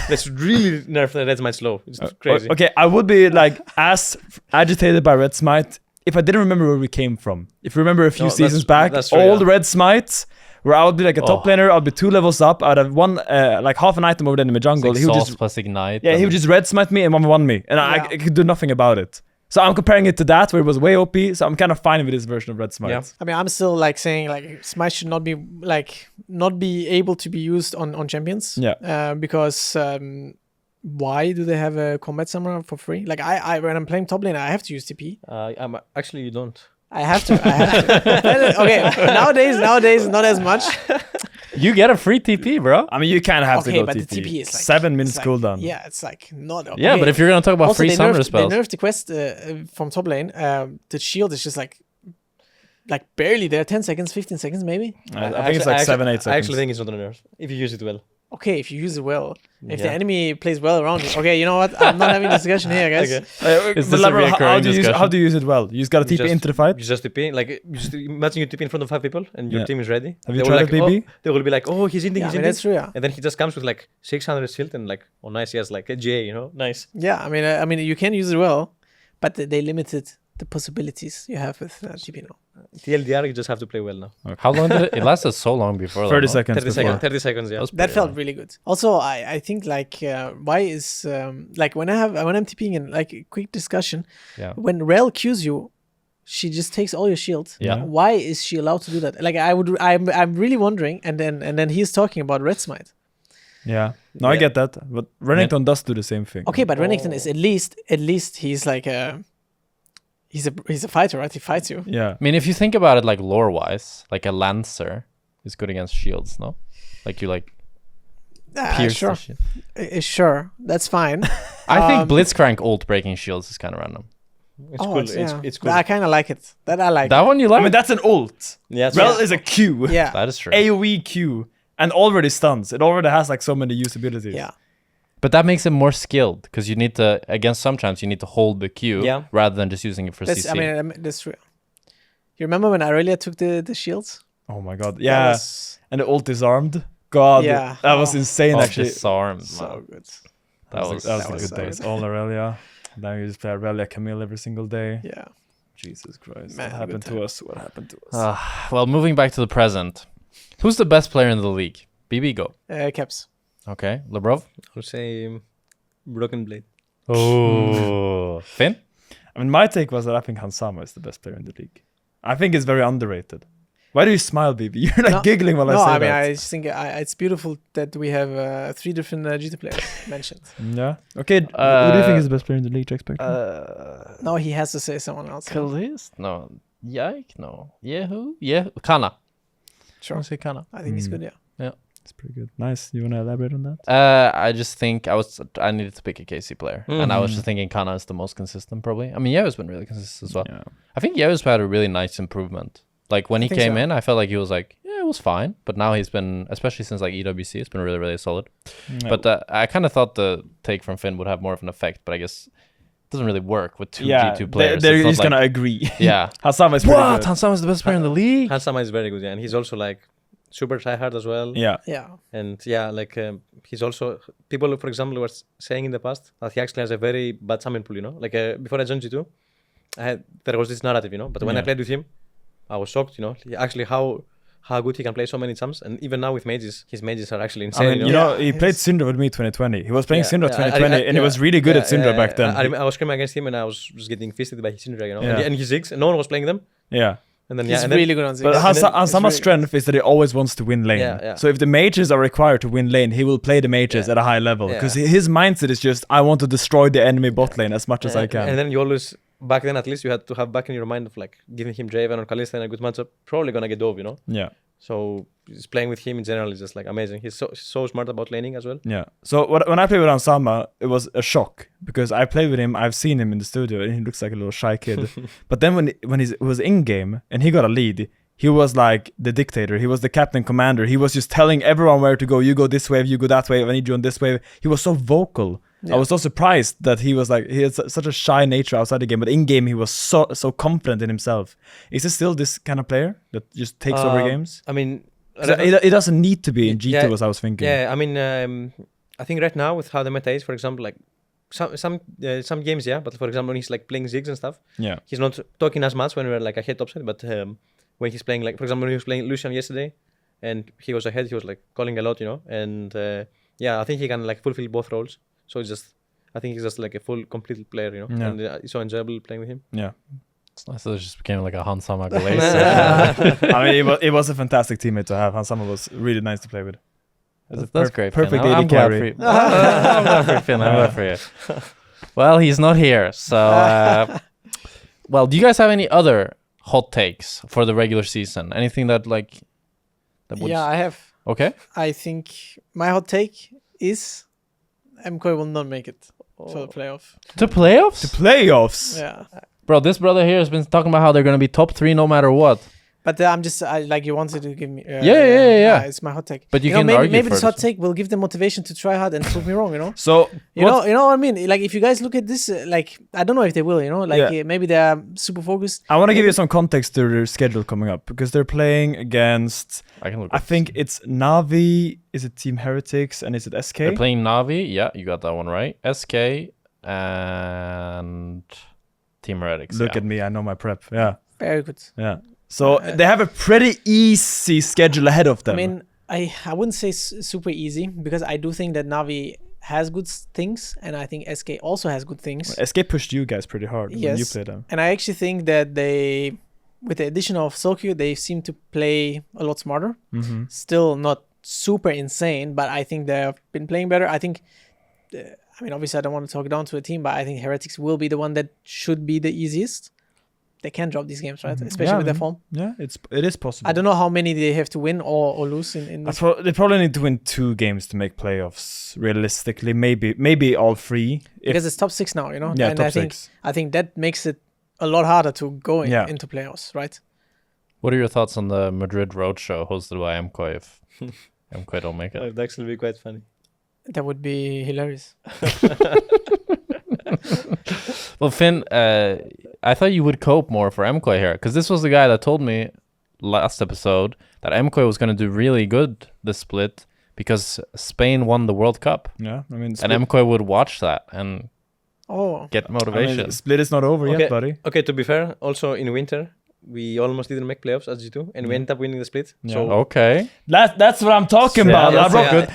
[SPEAKER 3] That's really nerfed the Red Smite slow. It's crazy.
[SPEAKER 4] Okay, I would be like as agitated by Red Smite if I didn't remember where we came from. If you remember a few seasons back, all the Red Smites, where I would be like a top laner, I'd be 2 levels up, I'd have one like half an item over there in the jungle.
[SPEAKER 2] Like
[SPEAKER 4] he would just
[SPEAKER 2] plus ignite.
[SPEAKER 4] Yeah, he would just Red Smite me and 1v1 me, and I could do nothing about it. So I'm comparing it to that, where it was way OP. So I'm kind of fine with this version of Red Smite.
[SPEAKER 1] Yeah. I mean, I'm still like saying like Smite should not be able to be used on champions.
[SPEAKER 4] Yeah.
[SPEAKER 1] Because why do they have a combat summoner for free? Like I when I'm playing top lane, I have to use TP.
[SPEAKER 3] Actually, you don't.
[SPEAKER 1] I have to. Okay. Nowadays, not as much.
[SPEAKER 2] You get a free TP, bro.
[SPEAKER 4] I mean, you kind of have to go
[SPEAKER 1] but
[SPEAKER 4] TP.
[SPEAKER 1] the TP is like
[SPEAKER 4] 7 minutes cooldown.
[SPEAKER 1] Yeah, it's like not. Okay.
[SPEAKER 2] Yeah, but if you're gonna talk about
[SPEAKER 1] also,
[SPEAKER 2] free summoner spells,
[SPEAKER 1] they nerfed the quest from top lane. The shield is just like barely there. 10 seconds, 15 seconds, maybe.
[SPEAKER 4] I think it's like 7-8 seconds.
[SPEAKER 3] I actually think it's not a nerf if you use it well.
[SPEAKER 1] okay, if you use it well, if the enemy plays well around you, okay, you know what? I'm not having a discussion here, guys.
[SPEAKER 2] Is this a reoccurring discussion?
[SPEAKER 4] How do you use it well? You just gotta TP into the fight.
[SPEAKER 3] You just TP, like imagine you TP in front of 5 people and your team is ready.
[SPEAKER 4] Have you tried BB?
[SPEAKER 3] They will be like, oh, he's in.
[SPEAKER 1] That's true. Yeah.
[SPEAKER 3] And then he just comes with like 600 shield and like, oh, nice, he has like a GA, you know, nice.
[SPEAKER 1] Yeah, I mean, you can use it well, but they limited the possibilities you have with TP now.
[SPEAKER 3] TLDR, you just have to play well now.
[SPEAKER 2] Okay. How long did it lasted so long before?
[SPEAKER 4] 30 seconds.
[SPEAKER 3] 30 seconds, yeah.
[SPEAKER 1] That felt really good. Also, I think like why is like when I'm TPing in like a quick discussion, when Rel queues you, she just takes all your shields.
[SPEAKER 2] Yeah.
[SPEAKER 1] Why is she allowed to do that? Like I'm really wondering. And then he's talking about Red Smite.
[SPEAKER 4] Yeah. No, I get that. But Renekton does do the same thing.
[SPEAKER 1] Okay, but Renekton is at least he's like a he's a fighter, right? He fights you.
[SPEAKER 2] I
[SPEAKER 4] Yeah.
[SPEAKER 2] mean, if you think about it like lore-wise, like a Lancer is good against shields, no? Like you like pierce
[SPEAKER 1] sure.
[SPEAKER 2] the shield.
[SPEAKER 1] Sure, that's fine.
[SPEAKER 2] I think Blitzcrank ult breaking shields is kind of random.
[SPEAKER 3] It's cool. It's cool.
[SPEAKER 1] I kind of like it. I like
[SPEAKER 2] that one you like?
[SPEAKER 4] I mean, that's an ult.
[SPEAKER 3] Yeah,
[SPEAKER 4] Rel is a Q.
[SPEAKER 1] Yeah.
[SPEAKER 2] That is true.
[SPEAKER 4] AoE Q. And already stuns. It already has like so many usabilities.
[SPEAKER 1] Yeah.
[SPEAKER 2] But that makes it more skilled because you need to, against some champs, you need to hold the Q rather than just using it for CC.
[SPEAKER 1] I mean, that's true. You remember when Aurelia took the shields?
[SPEAKER 4] Oh my god. Yeah. And the ult disarmed. God.
[SPEAKER 1] Yeah.
[SPEAKER 4] That was insane, actually.
[SPEAKER 2] Disarmed.
[SPEAKER 1] So good.
[SPEAKER 2] That was
[SPEAKER 4] the good days. All Aurelia. Now you just play Aurelia Camille every single day.
[SPEAKER 1] Yeah.
[SPEAKER 4] Jesus Christ.
[SPEAKER 1] Man,
[SPEAKER 4] what happened to us? What happened to us?
[SPEAKER 2] Well, moving back to the present. Who's the best player in the league? BB, go.
[SPEAKER 1] Caps.
[SPEAKER 2] Okay. Labrov?
[SPEAKER 3] I'll say BrokenBlade.
[SPEAKER 2] Oh. Finn?
[SPEAKER 4] I mean, my take was that I think Hansama is the best player in the league. I think it's very underrated. Why do you smile, BB? You're like giggling while I say that.
[SPEAKER 1] No, I mean, I just think it's beautiful that we have 3 different GT players mentioned.
[SPEAKER 4] Yeah. Okay, who do you think is the best player in the league, Jack?
[SPEAKER 1] No, he has to say someone else.
[SPEAKER 2] Kalist? No. Yike? No. Yehu? Yeah. Kana.
[SPEAKER 1] Sure.
[SPEAKER 2] I say Kana.
[SPEAKER 1] I think he's good, yeah.
[SPEAKER 2] Yeah.
[SPEAKER 4] It's pretty good. Nice. You want to elaborate on that?
[SPEAKER 2] I just think I needed to pick a KC player. And I was just thinking Kana is the most consistent, probably. I mean, Yehu's been really consistent as well.
[SPEAKER 4] Yeah.
[SPEAKER 2] I think Yehu's had a really nice improvement. Like, when he came in, I felt like he was like, yeah, it was fine. But now he's been, especially since like EWC, it's been really, really solid. Yeah. But I kind of thought the take from Finn would have more of an effect. But I guess it doesn't really work with two G2 players.
[SPEAKER 4] They're just going to agree.
[SPEAKER 2] Yeah.
[SPEAKER 4] Hansama is pretty good.
[SPEAKER 2] Hansama is the best player in the league?
[SPEAKER 3] Hansama is very good, yeah. And he's also like super tryhard as well.
[SPEAKER 4] Yeah.
[SPEAKER 1] Yeah.
[SPEAKER 3] And yeah, like he's also, people, for example, were saying in the past that he actually has a very bad summon pool, you know? Like before I joined G2, there was this narrative, you know? But when I played with him, I was shocked, you know, actually how good he can play so many champs. And even now with mages, his mages are actually insane.
[SPEAKER 4] I mean, you know, he played Syndra with me 2020. He was playing Syndra 2020 and he was really good at Syndra back then.
[SPEAKER 3] I was screaming against him and I was just getting feasted by his Syndra, you know. And his Ziggs, and no one was playing them.
[SPEAKER 4] Yeah.
[SPEAKER 3] And then
[SPEAKER 1] he's really good on Ziggs.
[SPEAKER 4] But Hansama's strength is that he always wants to win lane.
[SPEAKER 3] Yeah.
[SPEAKER 4] So if the mages are required to win lane, he will play the mages at a high level. Because his mindset is just, I want to destroy the enemy bot lane as much as I can.
[SPEAKER 3] And then you always, back then at least, you had to have back in your mind of like giving him Draven or Kalista in a good matchup, probably gonna get dove, you know?
[SPEAKER 4] Yeah.
[SPEAKER 3] So just playing with him in general is just like amazing. He's so smart about laning as well.
[SPEAKER 4] Yeah. So when I played with Hansama, it was a shock because I played with him. I've seen him in the studio and he looks like a little shy kid. But then when he was in game and he got a lead, he was like the dictator. He was the captain commander. He was just telling everyone where to go. You go this wave, you go that wave. I need you on this wave. He was so vocal. Yeah. I was so surprised that he was like, he had such a shy nature outside the game, but in game he was so confident in himself. Is he still this kind of player that just takes over games?
[SPEAKER 3] I mean,
[SPEAKER 4] it doesn't need to be in G2 as I was thinking.
[SPEAKER 3] Yeah, I mean, I think right now with how the meta is, for example, like some games, but for example when he's like playing Ziggs and stuff, he's not talking as much when we're like ahead topside, but when he's playing, like for example when he was playing Lucian yesterday and he was ahead, he was like calling a lot, you know, and I think he can like fulfill both roles. So it's just, I think he's just like a full, complete player, you know, and it's so enjoyable playing with him.
[SPEAKER 4] Yeah.
[SPEAKER 2] It's nice that it just became like a Hansama Glaze.
[SPEAKER 4] I mean, it was a fantastic teammate to have. Hansama was really nice to play with.
[SPEAKER 2] That's great.
[SPEAKER 4] Perfect
[SPEAKER 2] I'm
[SPEAKER 4] AD carry.
[SPEAKER 2] I'm glad for you, Finn. I'm glad for you. Well, he's not here. So, well, do you guys have any other hot takes for the regular season? Anything that like...
[SPEAKER 1] Yeah, I have.
[SPEAKER 2] Okay.
[SPEAKER 1] I think my hot take is... MK will not make it to the playoff.
[SPEAKER 2] To playoffs?
[SPEAKER 4] To playoffs?
[SPEAKER 1] Yeah.
[SPEAKER 2] Bro, this brother here has been talking about how they're going to be top 3 no matter what.
[SPEAKER 1] But I'm just like you wanted to give me.
[SPEAKER 2] Yeah.
[SPEAKER 1] It's my hot take.
[SPEAKER 2] But you can argue
[SPEAKER 1] maybe
[SPEAKER 2] for
[SPEAKER 1] this hot take will give them motivation to try hard and prove me wrong.
[SPEAKER 4] So
[SPEAKER 1] you know what I mean. Like if you guys look at this, like I don't know if they will. Maybe they are super focused.
[SPEAKER 4] I want to give you some context to their schedule coming up because they're playing against. I think it's Navi. Is it Team Heretics and is it SK?
[SPEAKER 2] They're playing Navi. Yeah, you got that one right. SK and Team Heretics.
[SPEAKER 4] Look at me, I know my prep. Yeah.
[SPEAKER 1] Very good.
[SPEAKER 4] Yeah. So they have a pretty easy schedule ahead of them.
[SPEAKER 1] I mean, I wouldn't say super easy because I do think that Navi has good things and I think SK also has good things.
[SPEAKER 4] Well, SK pushed you guys pretty hard when you played them.
[SPEAKER 1] And I actually think that they, with the addition of Sokyu, they seem to play a lot smarter.
[SPEAKER 4] Mm-hmm.
[SPEAKER 1] Still not super insane, but I think they've been playing better. I think, obviously I don't want to talk down to a team, but I think Heretics will be the one that should be the easiest. They can drop these games, right? Especially with their form.
[SPEAKER 4] Yeah, it is possible.
[SPEAKER 1] I don't know how many they have to win or lose in this.
[SPEAKER 4] They probably need to win 2 games to make playoffs. Realistically, maybe all 3.
[SPEAKER 1] Because it's top 6 now,
[SPEAKER 4] Yeah,
[SPEAKER 1] and
[SPEAKER 4] top 6.
[SPEAKER 1] I think that makes it a lot harder to go into playoffs, right?
[SPEAKER 2] What are your thoughts on the Madrid Roadshow hosted by MKOI if MKOI don't make it?
[SPEAKER 3] That would actually be quite funny.
[SPEAKER 1] That would be hilarious.
[SPEAKER 2] Well, Finn, I thought you would cope more for MKOI here, because this was the guy that told me last episode that MKOI was going to do really good this split because Spain won the World Cup.
[SPEAKER 4] Yeah,
[SPEAKER 2] and MKOI would watch that and get motivation.
[SPEAKER 4] Split is not over yet, buddy.
[SPEAKER 3] Okay, to be fair, also in winter, we almost didn't make playoffs as G2, and we ended up winning the split.
[SPEAKER 4] Yeah.
[SPEAKER 3] So
[SPEAKER 2] okay.
[SPEAKER 4] That's what I'm talking about.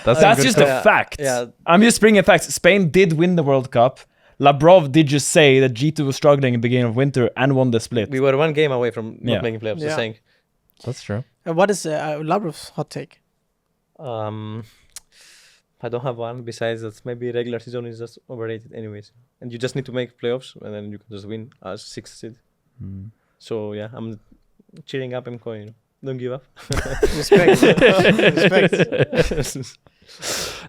[SPEAKER 4] That's just a fact.
[SPEAKER 3] Yeah.
[SPEAKER 4] I'm just bringing facts. Spain did win the World Cup. Labrov did just say that G2 was struggling in the beginning of winter and won the split.
[SPEAKER 3] We were 1 game away from not making playoffs.
[SPEAKER 1] Yeah.
[SPEAKER 3] Saying.
[SPEAKER 2] That's true.
[SPEAKER 1] What is Labrov's hot take?
[SPEAKER 3] I don't have one besides that maybe regular season is just overrated anyways. And you just need to make playoffs and then you can just win as 6th seed. So yeah, I'm cheering up MKOI. Don't give up.
[SPEAKER 1] Respect.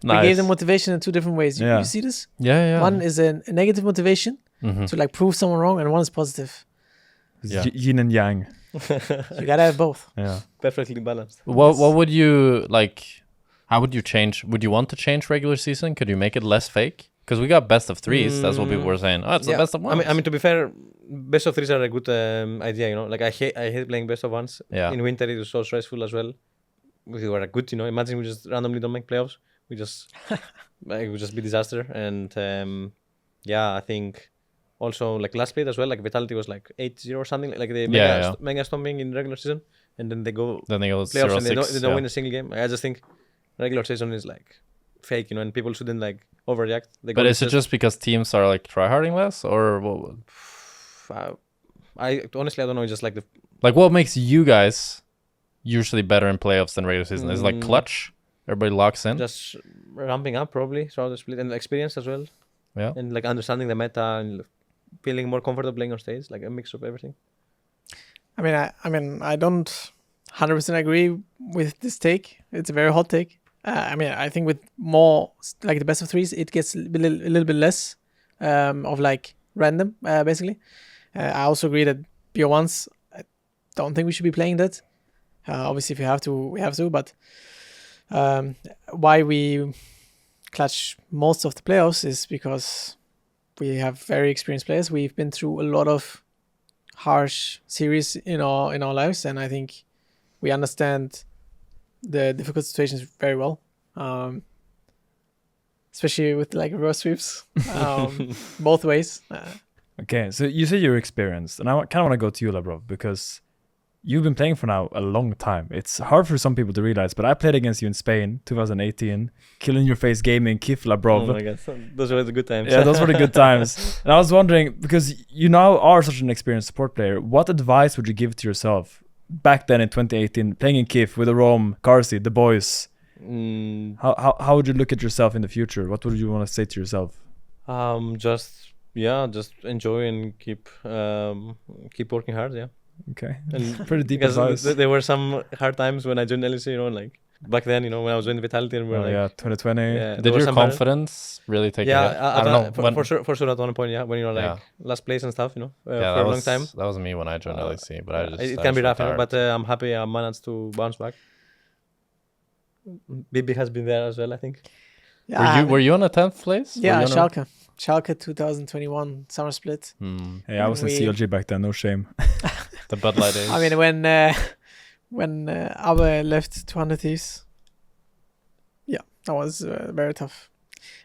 [SPEAKER 2] Nice.
[SPEAKER 1] We gave them motivation in 2 different ways. You see this?
[SPEAKER 2] Yeah.
[SPEAKER 1] One is a negative motivation to like prove someone wrong, and one is positive.
[SPEAKER 4] Yin and yang.
[SPEAKER 1] You gotta have both.
[SPEAKER 4] Yeah.
[SPEAKER 3] Perfectly balanced.
[SPEAKER 2] What would you like? How would you change? Would you want to change regular season? Could you make it less fake? Because we got best of 3s. That's what people were saying. Oh, it's the best of 1s.
[SPEAKER 3] I mean, to be fair, best of 3s are a good idea. Like I hate playing best of 1s.
[SPEAKER 2] Yeah.
[SPEAKER 3] In winter, it was so stressful as well. We were good. Imagine we just randomly don't make playoffs. We just it would just be disaster. And I think also like last split as well. Like Vitality was like 8-0 or something. Like they mega stomping in regular season, and then they go playoffs and they don't win a single game. I just think regular season is like fake, and people shouldn't like overreact.
[SPEAKER 2] But is it just because teams are like tryharding less, or what?
[SPEAKER 3] I honestly I don't know. Just like
[SPEAKER 2] what makes you guys usually better in playoffs than regular season? Is it like clutch? Everybody locks in.
[SPEAKER 3] Just ramping up probably throughout the split and experience as well.
[SPEAKER 2] Yeah.
[SPEAKER 3] And like understanding the meta and feeling more comfortable playing on stage, like a mix of everything.
[SPEAKER 1] I mean, I don't 100% agree with this take. It's a very hot take. I think with more like the best of 3s, it gets a little bit less of like random, basically. I also agree that BO1s, I don't think we should be playing that. Obviously, if you have to, we have to. But why we clutch most of the playoffs is because we have very experienced players. We've been through a lot of harsh series in our lives, and I think we understand the difficult situations very well, especially with like reverse sweeps, both ways.
[SPEAKER 4] Okay, so you say you're experienced, and I kind of want to go to you, Labrov, because you've been playing for now a long time. It's hard for some people to realize, but I played against you in Spain, 2018, Killing Your Face Gaming, Kif Labrov.
[SPEAKER 3] Oh my god, those were the good times.
[SPEAKER 4] Yeah, those were the good times. And I was wondering, because you now are such an experienced support player, what advice would you give to yourself back then in 2018, playing in Kif with Arom, Karsi, the boys? How would you look at yourself in the future? What would you want to say to yourself?
[SPEAKER 3] Just enjoy and keep working hard. Yeah.
[SPEAKER 4] Okay.
[SPEAKER 3] And
[SPEAKER 4] pretty deep
[SPEAKER 3] because
[SPEAKER 4] advice.
[SPEAKER 3] there were some hard times when I joined LEC, like back then, you know, when I was doing Vitality and we were
[SPEAKER 4] 2020.
[SPEAKER 3] Yeah,
[SPEAKER 2] Did your confidence really take a hit?
[SPEAKER 3] I don't know. For sure at one point, when you're like last place and stuff, you know, for a long time.
[SPEAKER 2] That was me when I joined LEC, but
[SPEAKER 3] it can be rough, you know, but I'm happy I managed to bounce back. BB has been there as well, I think.
[SPEAKER 1] Yeah,
[SPEAKER 2] were you on a 10th place?
[SPEAKER 1] Yeah, Schalke 2021 summer split.
[SPEAKER 4] Hey, I was in CLG back then, no shame.
[SPEAKER 2] The Bud Light days.
[SPEAKER 1] I mean, when Abe left 200 Thieves, that was very tough.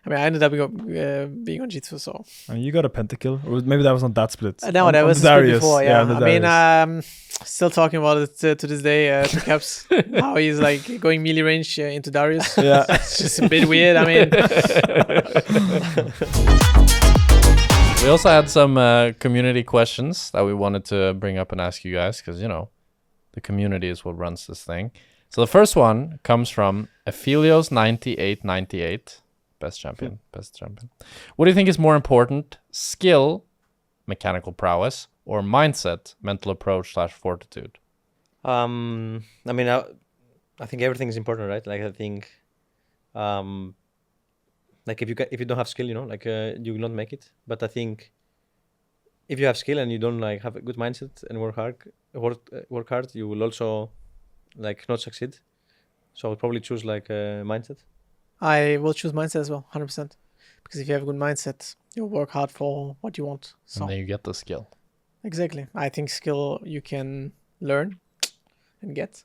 [SPEAKER 1] I mean, I ended up being on G2, so.
[SPEAKER 4] And you got a pentakill, or maybe that was on that split.
[SPEAKER 1] No, that was the split before. Yeah, I
[SPEAKER 4] Darius.
[SPEAKER 1] mean, still talking about it to this day. To Caps, how he's like going melee range into Darius.
[SPEAKER 4] Yeah,
[SPEAKER 1] it's just a bit weird. I mean,
[SPEAKER 2] we also had some community questions that we wanted to bring up and ask you guys, because you know, the community is what runs this thing. So the first one comes from Aphelios9898. Best champion. What do you think is more important? Skill, mechanical prowess, or mindset, mental approach / fortitude?
[SPEAKER 3] I mean, I think everything is important, right? Like I think, like if you don't have skill, you know, like you will not make it. But I think if you have skill and you don't like have a good mindset and work hard, you will also like not succeed. So I would probably choose like mindset.
[SPEAKER 1] I will choose mindset as well, 100%. Because if you have a good mindset, you'll work hard for what you want. So.
[SPEAKER 2] And then you get the skill.
[SPEAKER 1] Exactly. I think skill you can learn and get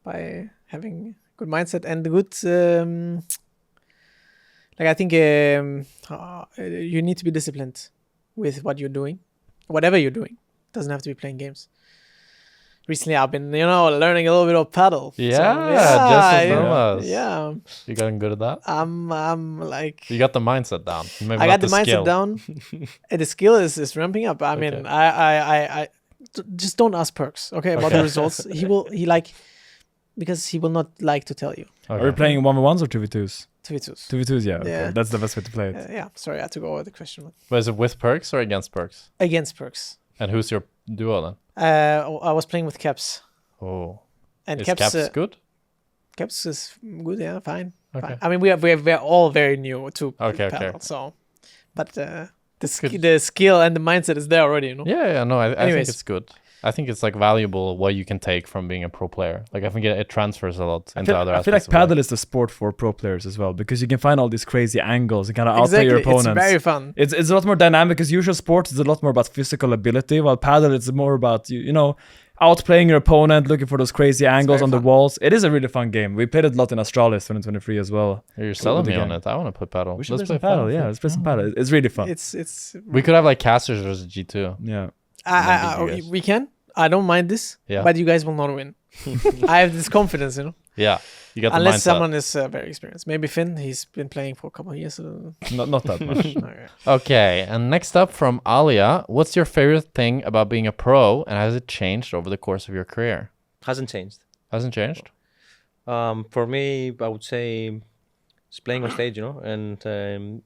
[SPEAKER 1] by having good mindset and the good... I think you need to be disciplined with what you're doing. Whatever you're doing. It doesn't have to be playing games. Recently, I've been, learning a little bit of paddle.
[SPEAKER 2] Yeah,
[SPEAKER 1] so,
[SPEAKER 2] just as us.
[SPEAKER 1] Yeah.
[SPEAKER 2] You getting good at that?
[SPEAKER 1] I'm like...
[SPEAKER 2] You got the mindset down. Maybe
[SPEAKER 1] I got the mindset
[SPEAKER 2] skill.
[SPEAKER 1] down. And the skill is ramping up. I mean, I just don't ask Perks, about the results. Because he will not like to tell you.
[SPEAKER 4] Okay. Are you playing 1v1s or 2v2s?
[SPEAKER 1] 2v2s.
[SPEAKER 4] 2v2s, yeah. Okay. That's the best way to play it.
[SPEAKER 1] Yeah, sorry, I had to go over the question.
[SPEAKER 2] But is it with Perks or against Perks?
[SPEAKER 1] Against Perks.
[SPEAKER 2] And who's your duo then?
[SPEAKER 1] I was playing with Caps.
[SPEAKER 2] Oh.
[SPEAKER 1] And
[SPEAKER 2] is Caps good?
[SPEAKER 1] Caps is good, yeah, fine.
[SPEAKER 2] Okay.
[SPEAKER 1] Fine. I mean, we're all very new to paddle,
[SPEAKER 2] okay.
[SPEAKER 1] so... But the skill and the mindset is there already, you know?
[SPEAKER 2] Yeah, no, I think it's good. I think it's like valuable what you can take from being a pro player. Like I think it transfers a lot into other aspects.
[SPEAKER 4] I feel like paddle is the sport for pro players as well, because you can find all these crazy angles and kind of outplay your opponents.
[SPEAKER 1] It's very fun.
[SPEAKER 4] It's a lot more dynamic, because usual sports is a lot more about physical ability, while paddle it's more about outplaying your opponent, looking for those crazy angles on the walls. It is a really fun game. We played it a lot in Australis 2023 as well.
[SPEAKER 2] You're selling me on it. I want to play paddle.
[SPEAKER 4] We should play some paddle. Yeah, let's play some paddle. It's really fun.
[SPEAKER 2] We could have like casters versus G2.
[SPEAKER 4] Yeah.
[SPEAKER 1] We can. I don't mind this, but you guys will not win. I have this confidence,
[SPEAKER 2] Yeah, you got the
[SPEAKER 1] unless
[SPEAKER 2] mindset.
[SPEAKER 1] someone is very experienced. Maybe Finn. He's been playing for a couple of years. So.
[SPEAKER 4] Not that much.
[SPEAKER 2] Okay, and next up from Alia, what's your favorite thing about being a pro, and has it changed over the course of your career?
[SPEAKER 3] Hasn't changed.
[SPEAKER 2] Hasn't changed?
[SPEAKER 3] For me, I would say it's playing on stage, and in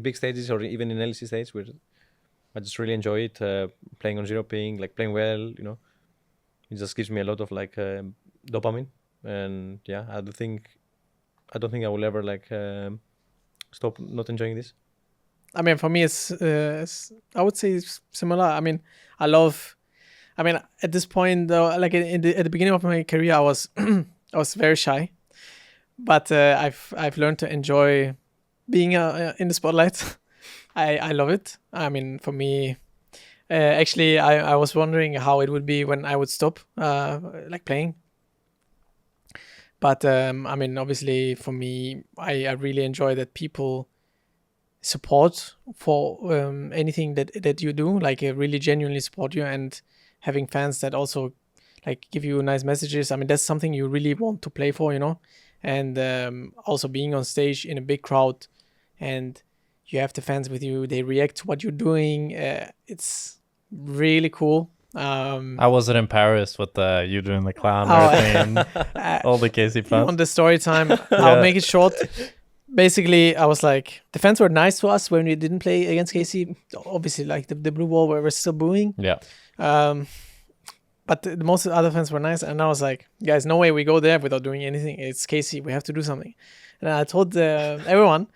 [SPEAKER 3] big stages or even in LEC stage, where I just really enjoy it. Playing on 0 ping, like playing well, it just gives me a lot of like dopamine, and yeah, I don't think I will ever like stop not enjoying this.
[SPEAKER 1] I mean, for me, it's I would say it's similar. I mean, at this point though, like at the beginning of my career, I was I was very shy, but I've learned to enjoy being in the spotlight. I love it. I mean, for me, actually, I was wondering how it would be when I would stop like playing. But I mean, obviously, for me, I really enjoy that people support for anything that you do, like really genuinely support you, and having fans that also like give you nice messages. I mean, that's something you really want to play for, and also being on stage in a big crowd and you have the fans with you, they react to what you're doing. It's really cool.
[SPEAKER 2] I wasn't in Paris with you doing the clown and all the KC fans.
[SPEAKER 1] On the story time, I'll make it short. Basically, I was like, the fans were nice to us when we didn't play against KC. Obviously, like the blue wall where we're still booing.
[SPEAKER 2] Yeah.
[SPEAKER 1] but most of the other fans were nice, and I was like, guys, no way we go there without doing anything. It's KC, we have to do something. And I told everyone,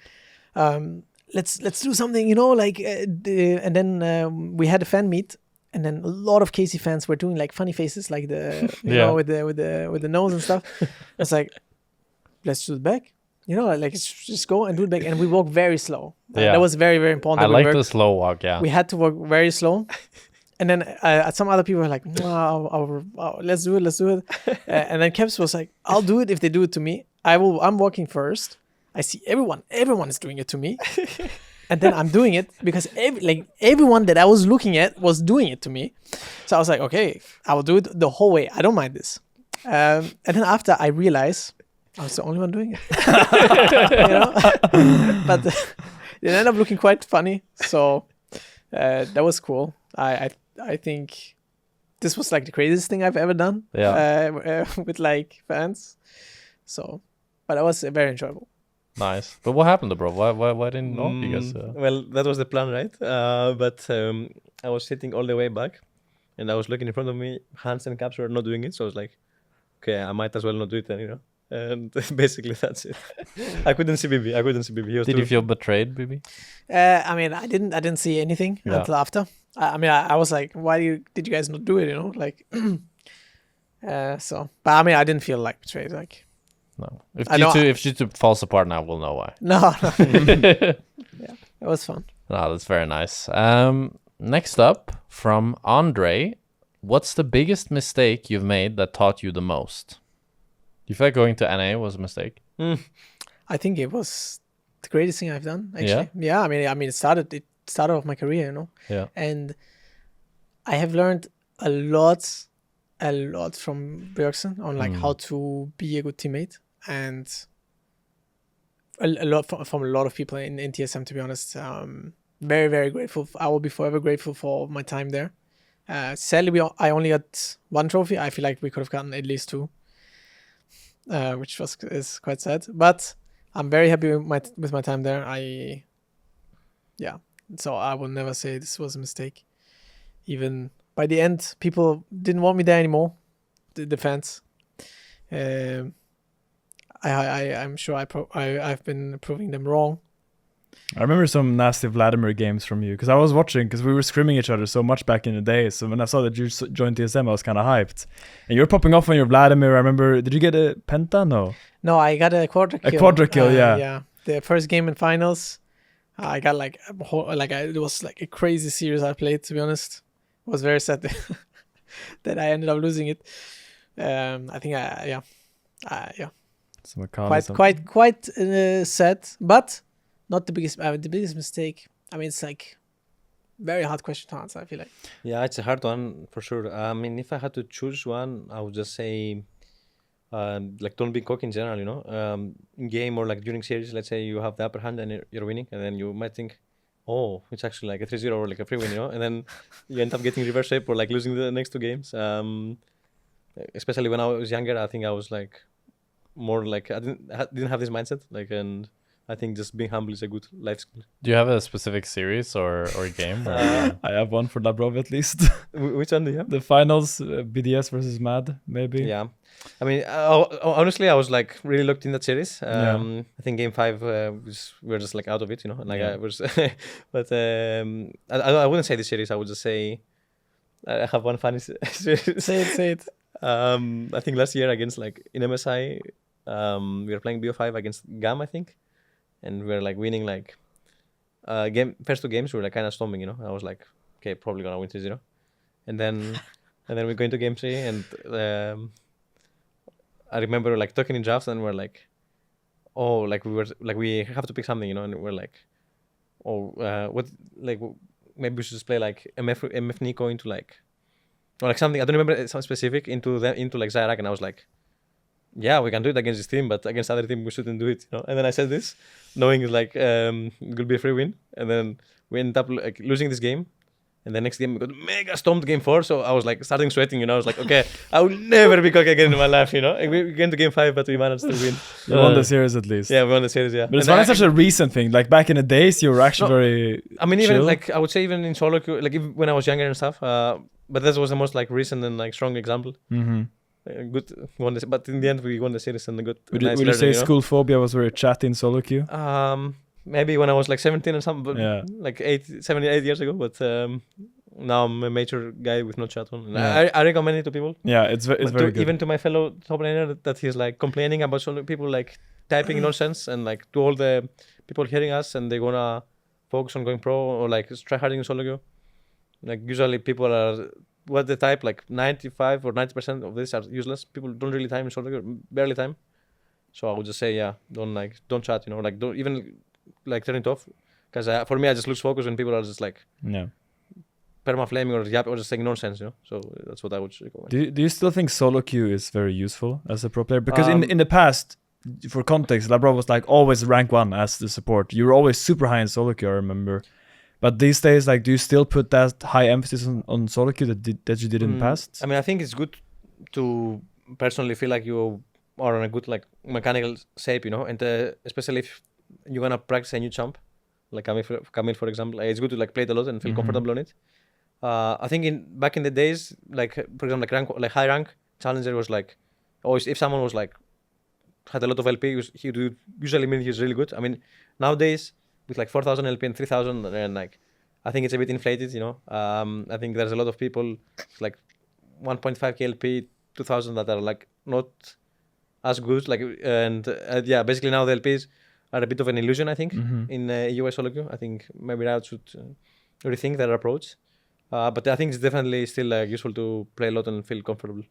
[SPEAKER 1] let's do something, like, and then we had a fan meet, and then a lot of KC fans were doing like funny faces, like the with the nose and stuff. It's like, let's do it back. Like just go and do it back. And we walk very slow. That was very, very important.
[SPEAKER 2] I like the slow walk, yeah.
[SPEAKER 1] We had to walk very slow. And then some other people were like, let's do it. And then Keps was like, I'll do it if they do it to me. I'm walking first. I see everyone is doing it to me. And then I'm doing it because everyone that I was looking at was doing it to me. So I was like, okay, I will do it the whole way. I don't mind this. And then after I realized I was the only one doing it. But it ended up looking quite funny. So that was cool. I think this was like the craziest thing I've ever done. With like fans. So, but that was very enjoyable.
[SPEAKER 2] Nice. But what happened, bro? Why didn't you guys?
[SPEAKER 3] Well, that was the plan, right? But I was sitting all the way back, and I was looking in front of me. Hans and Caps were not doing it, so I was like, okay, I might as well not do it then, And basically that's it. I couldn't see BB.
[SPEAKER 2] Did you feel betrayed, BB?
[SPEAKER 1] I mean, I didn't see anything until after. I was like, why did you guys not do it? Like, so. But I mean, I didn't feel like betrayed. Like,
[SPEAKER 2] no. If G2 falls apart now, we'll know why.
[SPEAKER 1] No. Yeah, it was fun.
[SPEAKER 2] No, that's very nice. Next up from Andre, what's the biggest mistake you've made that taught you the most? Do you feel like going to NA was a mistake?
[SPEAKER 1] I think it was the greatest thing I've done, actually. Yeah, I mean, it started off my career,
[SPEAKER 2] Yeah.
[SPEAKER 1] And I have learned a lot from Björksen on like how to be a good teammate, and a lot from a lot of people in TSM, to be honest. Very, very grateful. I will be forever grateful for my time there. Sadly, I only got one trophy. I feel like we could have gotten at least two. Which is quite sad, but I'm very happy with my time there. So I will never say this was a mistake. Even by the end, people didn't want me there anymore. The fans. I'm sure I've been proving them wrong.
[SPEAKER 4] I remember some nasty Vladimir games from you because I was watching because we were screaming each other so much back in the day. So when I saw that you joined TSM, I was kind of hyped. And you were popping off on your Vladimir. I remember, did you get a penta?
[SPEAKER 1] No, I got a quadra kill.
[SPEAKER 4] A quadra kill, yeah.
[SPEAKER 1] Yeah, the first game in finals, I got like a whole, it was like a crazy series I played. To be honest, it was very sad that I ended up losing it. I think quite sad, but. Not the biggest. The biggest mistake. I mean, it's like very hard question to answer. I feel like.
[SPEAKER 3] Yeah, it's a hard one for sure. I mean, if I had to choose one, I would just say, like, don't be cocky in general. In game or like during series, let's say you have the upper hand and you're winning, and then you might think, oh, it's actually like a 3-0 or like a free win, and then you end up getting reverse shape or like losing the next two games. Especially when I was younger, I think I was like more like I didn't have this mindset, like and. I think just being humble is a good life skill.
[SPEAKER 2] Do you have a specific series or game?
[SPEAKER 4] I have one for Labrov at least.
[SPEAKER 3] Which one do you have?
[SPEAKER 4] The finals, BDS versus Mad, maybe.
[SPEAKER 3] Yeah. I mean, honestly, I was like really looked in that series. I think game 5 we were just like out of it, Like I was, but I wouldn't say this series. I would just say I have one funny series.
[SPEAKER 1] Say it.
[SPEAKER 3] I think last year against like in MSI, we were playing BO5 against GAM, I think. And we were like winning like first two games we were like kind of storming, I was like, okay, probably gonna win 3-0. And then we go into game 3 and I remember like talking in drafts and we're like, oh, like we have to pick something, and we're like, oh, what, like maybe we should just play like MF Nico into like, or like something, I don't remember something specific into like Zyrak, and I was like, yeah, we can do it against this team, but against other team we shouldn't do it, And then I said this, knowing like it will be a free win, and then we ended up like losing this game, and the next game we got mega stomped game 4. So I was like starting sweating, I was like, okay, I will never be cocky again in my life, Like, we came to game 5, but we managed to win.
[SPEAKER 4] You won the series at least.
[SPEAKER 3] Yeah, we won the series, yeah.
[SPEAKER 4] But it's not such a recent thing. Like back in the days, you were actually very.
[SPEAKER 3] I mean,
[SPEAKER 4] chill.
[SPEAKER 3] even like I would say, even in solo queue, like when I was younger and stuff, but that was the most like recent and like strong example. Good won this, but in the end we won the series and the good.
[SPEAKER 4] Would you say school phobia was very chatty in solo queue?
[SPEAKER 3] Maybe when I was like 17 or something, but like 7, 8 years ago. But now I'm a major guy with no chat on. And I recommend it to people.
[SPEAKER 4] Yeah, it's very good.
[SPEAKER 3] Even to my fellow top laner that he's like complaining about solo people like typing nonsense, and like to all the people hearing us and they gonna focus on going pro or like try harding in solo queue. Like usually people are what they type, like 95 or 90% of this are useless. People don't really time in solo queue, barely time. So I would just say don't chat, like don't even like turn it off, because for me I just lose focus when people are just like perma flaming or just saying nonsense, So that's what I would recommend.
[SPEAKER 4] Do you still think solo queue is very useful as a pro player? Because in the past, for context, Labrov was like always rank 1 as the support. You were always super high in solo queue, I remember. But these days, like, do you still put that high emphasis on solo queue that you did in the past?
[SPEAKER 3] I mean, I think it's good to personally feel like you are on a good like mechanical shape, and especially if you're gonna practice a new champ, like Camille for example, it's good to like play it a lot and feel comfortable on it. I think back in the days, like for example, like high rank challenger was like always, if someone was like had a lot of LP, he would usually mean he's really good. I mean, nowadays with like 4,000 LP and 3,000, and like I think it's a bit inflated, I think there's a lot of people like 1.5k LP, 2,000 that are like not as good, like basically now the LPs are a bit of an illusion, I think, in US solo queue. I think maybe Riot should rethink their approach, but I think it's definitely still useful to play a lot and feel comfortable.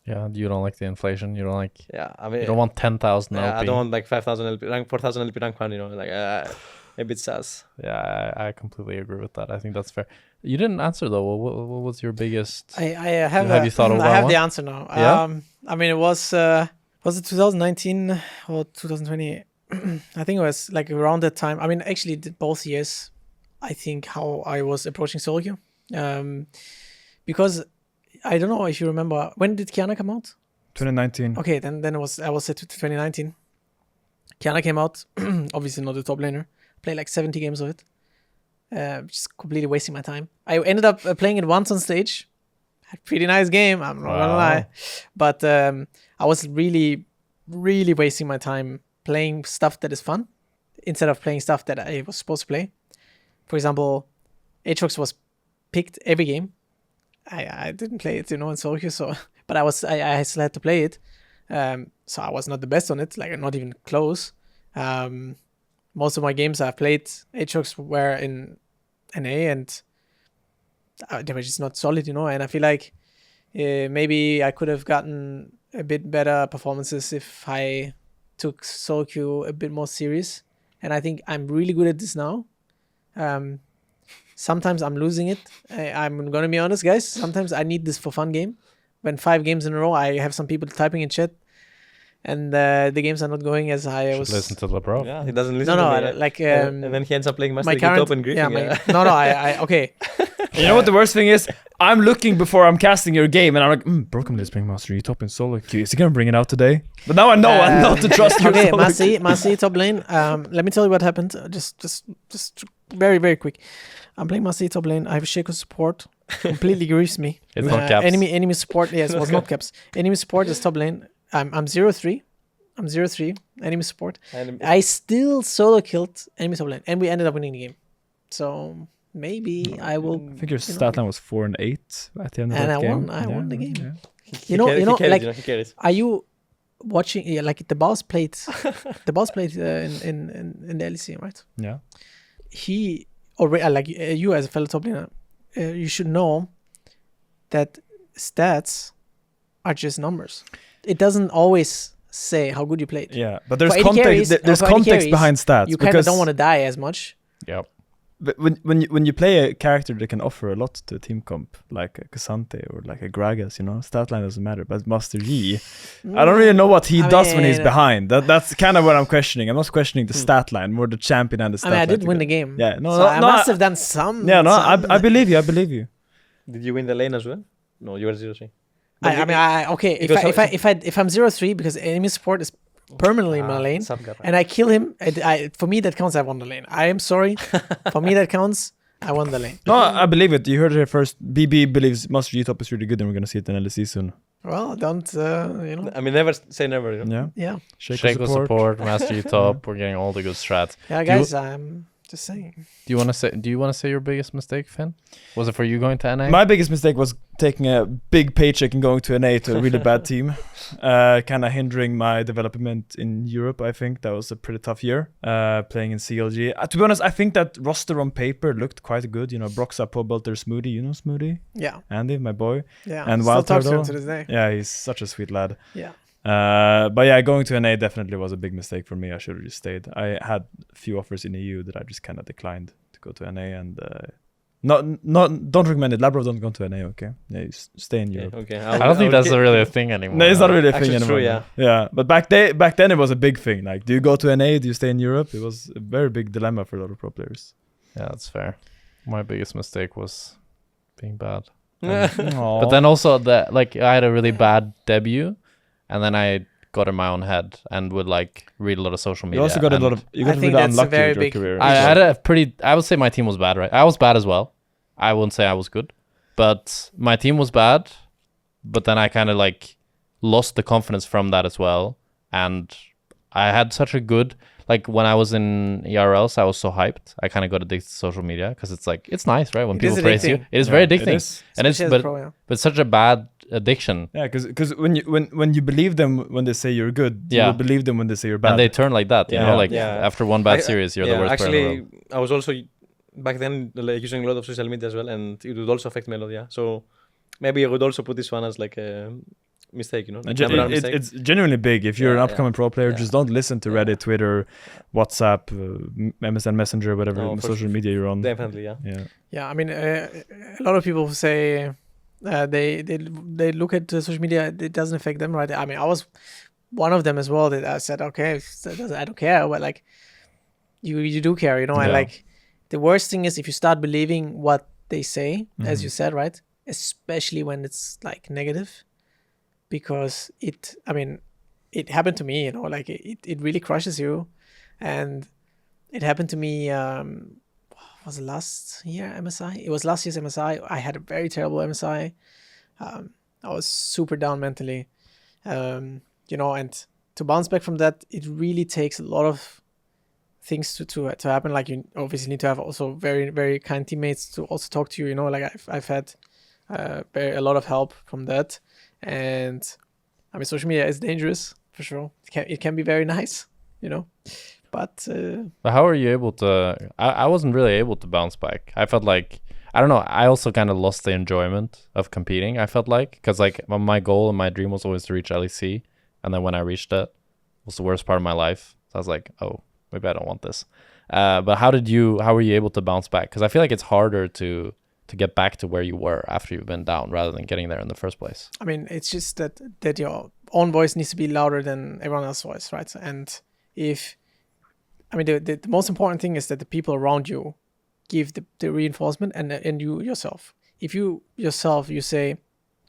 [SPEAKER 2] Yeah, you don't like the inflation. You don't like.
[SPEAKER 3] Yeah, I mean,
[SPEAKER 2] you don't want 10,000 LP.
[SPEAKER 3] I don't want like 5,000 LP, rank 4,000 LP rank 1. Like a bit sus.
[SPEAKER 2] Yeah, I completely agree with that. I think that's fair. You didn't answer though. What was your biggest?
[SPEAKER 1] I have.
[SPEAKER 2] You thought of
[SPEAKER 1] I have
[SPEAKER 2] one?
[SPEAKER 1] the answer now.
[SPEAKER 2] Yeah?
[SPEAKER 1] I mean, it was it 2019 or 2020? I think it was like around that time. I mean, actually, both years. I think how I was approaching solo queue, because. I don't know if you remember, when did Kiana come out?
[SPEAKER 4] 2019.
[SPEAKER 1] Okay, then I was set to 2019. Kiana came out, obviously not the top laner. Played like 70 games of it. Just completely wasting my time. I ended up playing it once on stage. Had a pretty nice game, I'm not gonna lie. But I was really, really wasting my time playing stuff that is fun instead of playing stuff that I was supposed to play. For example, Aatrox was picked every game. I didn't play it, in solo queue, but I still had to play it. So I was not the best on it, like not even close. Most of my games I've played Aatrox were in NA, and they were just not solid, and I feel like maybe I could have gotten a bit better performances if I took solo queue a bit more serious. And I think I'm really good at this now. Sometimes I'm losing it. I'm going to be honest, guys. Sometimes I need this for fun game. When 5 games in a row, I have some people typing in chat, and the games are not going as I was.
[SPEAKER 2] Listen to LeBron.
[SPEAKER 3] Yeah, he doesn't listen to me.
[SPEAKER 1] Like...
[SPEAKER 3] and then he ends up playing Master League Top and griefing.
[SPEAKER 1] I okay.
[SPEAKER 4] You know what the worst thing is? I'm looking before I'm casting your game, and I'm like, BrokenBlade is playing Master League Top in solo queue. Is he going to bring it out today? But now I know I'm not to trust you.
[SPEAKER 1] Okay, Masi top lane. Let me tell you what happened. Just very, very quick. I'm playing Masi top lane. I have Shaco support. Completely grieves me.
[SPEAKER 2] It's not caps.
[SPEAKER 1] Enemy support. Yes, it was not caps. Enemy support is top lane. I'm 0-3. I'm 0-3. Enemy support. I still solo killed enemy top lane, and we ended up winning the game. So maybe I will.
[SPEAKER 4] I think your stat line was 4 and 8 at the end of that game.
[SPEAKER 1] I won the game.
[SPEAKER 4] Yeah.
[SPEAKER 1] Are you watching? Yeah, like the boss played. The boss played in the LEC, right?
[SPEAKER 4] Yeah.
[SPEAKER 1] He already like you as a fellow top laner, you should know that stats are just numbers. It doesn't always say how good you played.
[SPEAKER 4] Yeah, but there's context. There's context behind stats.
[SPEAKER 1] You kind of don't want to die as much.
[SPEAKER 2] Yep.
[SPEAKER 4] But when you play a character that can offer a lot to a team comp, like a Cassante or like a Gragas, stat line doesn't matter. But Master Yi, I don't really know what he does when he's behind. That's kind of what I'm questioning. I'm not questioning the stat line, more the champion and the stat line.
[SPEAKER 1] I did win the game.
[SPEAKER 4] Yeah,
[SPEAKER 1] I must have done some.
[SPEAKER 4] Yeah, I believe you. I believe you.
[SPEAKER 3] Did you win the lane as well? No, you were 0-3.
[SPEAKER 1] Okay. If I'm 0-3 because enemy support is permanently in my lane, and I kill him, for me that counts. I won the lane. I am sorry. For me that counts. I won the lane.
[SPEAKER 4] No, I believe it. You heard it here first. BB believes Master G top is really good, and we're gonna see it in LEC soon.
[SPEAKER 1] Well, don't
[SPEAKER 3] I mean, never say never. You know?
[SPEAKER 1] Yeah.
[SPEAKER 2] Shake with support, Master G top. We're getting all the good strats.
[SPEAKER 1] Yeah, guys, I'm just saying.
[SPEAKER 2] Do you want to say your biggest mistake, Finn? Was it for you going to NA?
[SPEAKER 4] My biggest mistake was taking a big paycheck and going to NA to a really bad team. Kind of hindering my development in Europe, I think. That was a pretty tough year, playing in CLG. To be honest, I think that roster on paper looked quite good. You know, Broxa, Pobelter, Smoothie. You know Smoothie?
[SPEAKER 1] Yeah.
[SPEAKER 4] Andy, my boy.
[SPEAKER 1] Yeah.
[SPEAKER 4] And
[SPEAKER 1] still
[SPEAKER 4] Wild
[SPEAKER 1] talk to
[SPEAKER 4] Turtle.
[SPEAKER 1] him to this day.
[SPEAKER 4] Yeah, he's such a sweet lad.
[SPEAKER 1] Yeah.
[SPEAKER 4] But yeah, going to NA definitely was a big mistake for me. I should have just stayed. I had a few offers in EU that I just kind of declined to go to NA, and don't recommend it. Labrov, don't go to NA, okay? Yeah, you stay in Europe.
[SPEAKER 3] Okay.
[SPEAKER 2] I don't think that's really a thing anymore.
[SPEAKER 4] No, it's not really a thing
[SPEAKER 3] Actually,
[SPEAKER 4] anymore.
[SPEAKER 3] true,
[SPEAKER 4] Yeah, but back then it was a big thing. Like, do you go to NA? Do you stay in Europe? It was a very big dilemma for a lot of pro players.
[SPEAKER 2] Yeah, that's fair. My biggest mistake was being bad.
[SPEAKER 4] Aw.
[SPEAKER 2] But then also I had a really bad debut, and then I got in my own head and would read a lot of social media.
[SPEAKER 4] You also got a lot of. You got
[SPEAKER 1] I think
[SPEAKER 4] really
[SPEAKER 1] that's a
[SPEAKER 4] unlucky
[SPEAKER 1] very
[SPEAKER 4] with your
[SPEAKER 1] big-
[SPEAKER 4] career.
[SPEAKER 2] I had a pretty. I would say my team was bad, right? I was bad as well. I wouldn't say I was good, but my team was bad. But then I kind of lost the confidence from that as well, and I had such a good. When I was in ERLs, I was so hyped. I kind of got addicted to social media because it's nice, right? When
[SPEAKER 1] It is
[SPEAKER 2] people praise you,
[SPEAKER 1] addicting.
[SPEAKER 2] it is very
[SPEAKER 4] It
[SPEAKER 2] addicting,
[SPEAKER 4] is.
[SPEAKER 2] and it's
[SPEAKER 1] Especially as a pro, yeah.
[SPEAKER 2] but such a bad addiction,
[SPEAKER 4] Yeah, because when you believe them when they say you're good, you
[SPEAKER 2] Yeah.
[SPEAKER 4] will believe them when they say you're bad.
[SPEAKER 2] and they turn like that. You
[SPEAKER 3] Yeah.
[SPEAKER 2] know,
[SPEAKER 3] Yeah.
[SPEAKER 2] after one bad series, you're the worst player in the world.
[SPEAKER 3] Actually, I was also back then using a lot of social media as well, and it would also affect me a lot. Yeah, so maybe I would also put this one as a mistake. You know,
[SPEAKER 4] It's genuinely big. If you're an
[SPEAKER 3] Yeah,
[SPEAKER 4] upcoming pro player,
[SPEAKER 3] yeah.
[SPEAKER 4] just don't listen to Reddit, Twitter, WhatsApp, MSN Messenger, whatever
[SPEAKER 3] No, for
[SPEAKER 4] social media you're on.
[SPEAKER 3] definitely. Yeah.
[SPEAKER 4] Yeah.
[SPEAKER 1] Yeah, I mean, a lot of people say they look at social media, it doesn't affect them, right? I mean, I was one of them as well. That I said, okay, I don't care, but you do care, you know.
[SPEAKER 4] Yeah.
[SPEAKER 1] And the worst thing is if you start believing what they say, as you said, right? Especially when it's negative, because it happened to me, you know, it really crushes you, and it happened to me. Was it last year MSI? It was last year's MSI. I had a very terrible MSI. I was super down mentally, you know, and to bounce back from that, it really takes a lot of things to happen. You obviously need to have also very, very kind teammates to also talk to you, you know, I've had a lot of help from that. And I mean, social media is dangerous for sure. It can be very nice, you know, but
[SPEAKER 2] how are you able to? I wasn't really able to bounce back. I felt I don't know. I also kind of lost the enjoyment of competing. I felt because my goal and my dream was always to reach LEC, and then when I reached it was the worst part of my life. So I was like, oh, maybe I don't want this. But how were you able to bounce back? Because I feel it's harder to get back to where you were after you've been down rather than getting there in the first place.
[SPEAKER 1] I mean, it's just that your own voice needs to be louder than everyone else's voice, right? And the most important thing is that the people around you give the reinforcement, and you yourself. If you yourself, you say,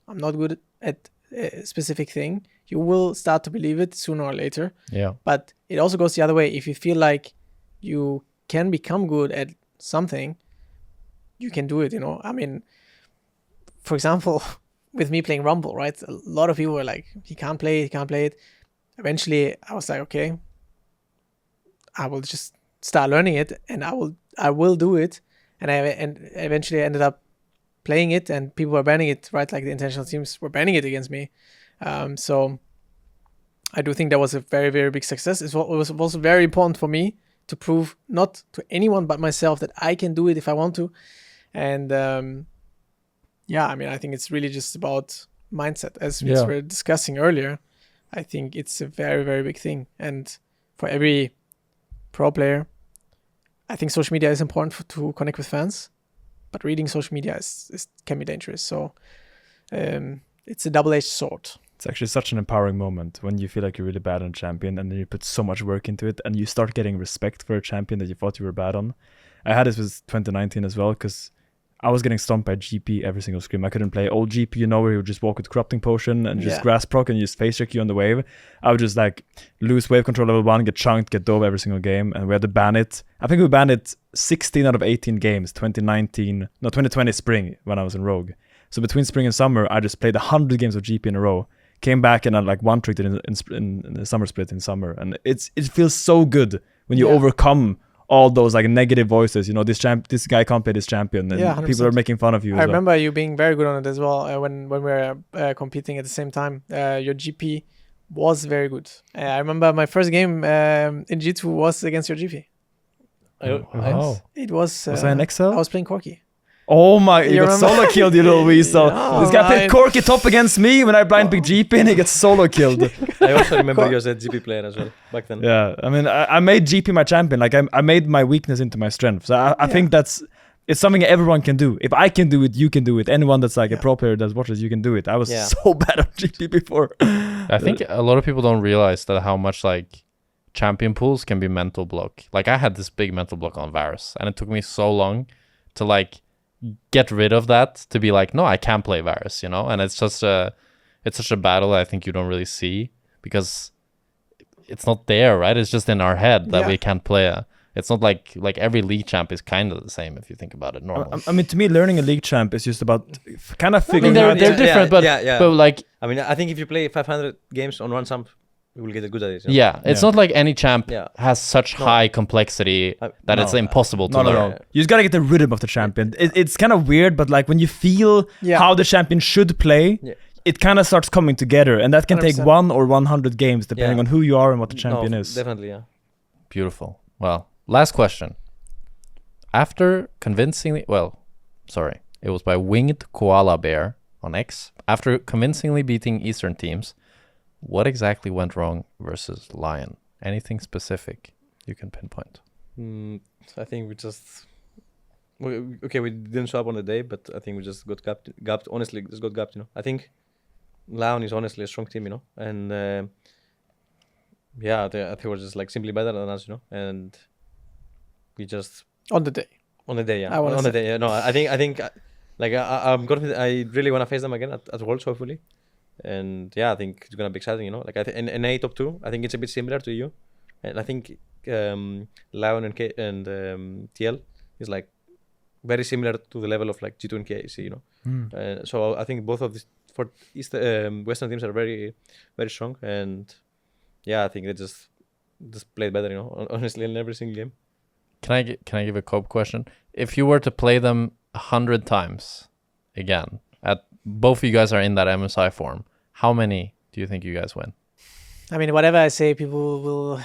[SPEAKER 1] I'm not good at a specific thing, you will start to believe it sooner or later.
[SPEAKER 2] Yeah.
[SPEAKER 1] But it also goes the other way. If you feel like you can become good at something, you can do it, you know. I mean, for example, with me playing Rumble, right? A lot of people were like, he can't play it. Eventually, I was like, okay, I will just start learning it, and I will do it. And eventually I ended up playing it, and people were banning it, right? The international teams were banning it against me. So I do think that was a very, very big success. It was also very important for me to prove not to anyone but myself that I can do it if I want to. And I mean, I think it's really just about mindset, as we were discussing earlier. I think it's a very, very big thing. And for every pro player, I think social media is important to connect with fans, but reading social media can be dangerous. So it's a double-edged sword.
[SPEAKER 4] It's actually such an empowering moment when you feel like you're really bad on a champion, and then you put so much work into it, and you start getting respect for a champion that you thought you were bad on. I had this with 2019 as well, because I was getting stumped by GP every single scrim. I couldn't play old GP, where he would just walk with corrupting potion and just grass proc and just face check you on the wave. I would just like lose wave control level 1, get chunked, get dove every single game, and we had to ban it. I think we banned it 16 out of 18 games, 2020 spring when I was in Rogue. So between spring and summer, I just played 100 games of GP in a row. Came back and I like one-tricked it in the summer split in summer. And it feels so good when you overcome all those like negative voices, this guy can't play this champion, and
[SPEAKER 1] 100%.
[SPEAKER 4] People are making fun of you.
[SPEAKER 1] I remember you being very good on it as well when we were competing at the same time. Your GP was very good. I remember my first game in G2 was against your GP. It was
[SPEAKER 4] I an XL?
[SPEAKER 1] I was playing Corki.
[SPEAKER 4] Oh my, you got solo killed, you little weasel. This guy played Corki top against me when I blind picked GP and he gets solo killed.
[SPEAKER 3] I also remember you as a GP player as well back then.
[SPEAKER 4] Yeah, I mean, I made GP my champion. Like I made my weakness into my strength. So I think it's something everyone can do. If I can do it, you can do it. Anyone that's like a pro player that watches, you can do it. I was so bad at GP before.
[SPEAKER 2] I think a lot of people don't realize that how much like champion pools can be mental block. Like I had this big mental block on Varus, and it took me so long to like get rid of that, to be like, no, I can't play Varus, and it's such a battle I think you don't really see because it's not there, right? It's just in our head that we can't play it's not like every league champ is kind of the same if you think about it normally.
[SPEAKER 4] I mean, to me, learning a league champ is just about kind of figuring
[SPEAKER 2] out. They're different, but like,
[SPEAKER 3] I mean, I think if you play 500 games on one champ, you will get good at it.
[SPEAKER 2] It's not like any champ has such high complexity that it's impossible to learn.
[SPEAKER 4] You just gotta get the rhythm of the champion. It's kind of weird, but like when you feel how the champion should play, it kind of starts coming together, and that can 100%. Take 1 or 100 games depending on who you are and what the champion is.
[SPEAKER 3] Definitely, yeah.
[SPEAKER 2] Beautiful. Well, last question. After convincingly, it was by Winged Koala Bear on X. After convincingly beating Eastern teams, what exactly went wrong versus Lion? Anything specific you can pinpoint?
[SPEAKER 3] I think we didn't show up on the day, but I think we just got gapped. Honestly, just got gapped, I think Lion is honestly a strong team, and I think we're just like simply better than us, and we just...
[SPEAKER 1] On the day,
[SPEAKER 3] yeah. On the day, yeah. No, I think like I'm confident. I really want to face them again at Worlds, hopefully. And I think it's gonna be exciting, Like in A top 2, I think it's a bit similar to you, and I think Lion and TL is like very similar to the level of like G2 and KC, so I think both of these for Western teams are very, very strong, and I think they just played better, honestly, in every single game.
[SPEAKER 2] Can I give a Cope question? If you were to play them 100 times again, at both of you guys are in that MSI form, how many do you think you guys win?
[SPEAKER 1] I mean, whatever I say, people will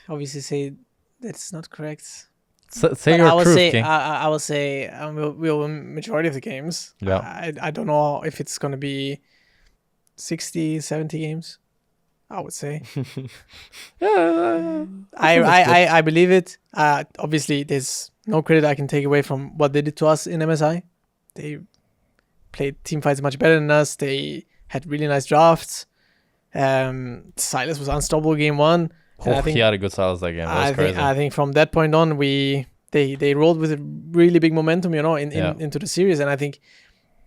[SPEAKER 1] obviously say that's not correct.
[SPEAKER 2] Say your truth, King.
[SPEAKER 1] I will say we'll win majority of the games.
[SPEAKER 2] Yeah.
[SPEAKER 1] I don't know if it's going to be 60, 70 games, I would say. I believe it. Obviously, there's no credit I can take away from what they did to us in MSI. They played team fights much better than us. They had really nice drafts. Silas was unstoppable game 1.
[SPEAKER 2] He had a good Silas that game. That was crazy.
[SPEAKER 1] I think from that point on, they rolled with a really big momentum, into the series, and I think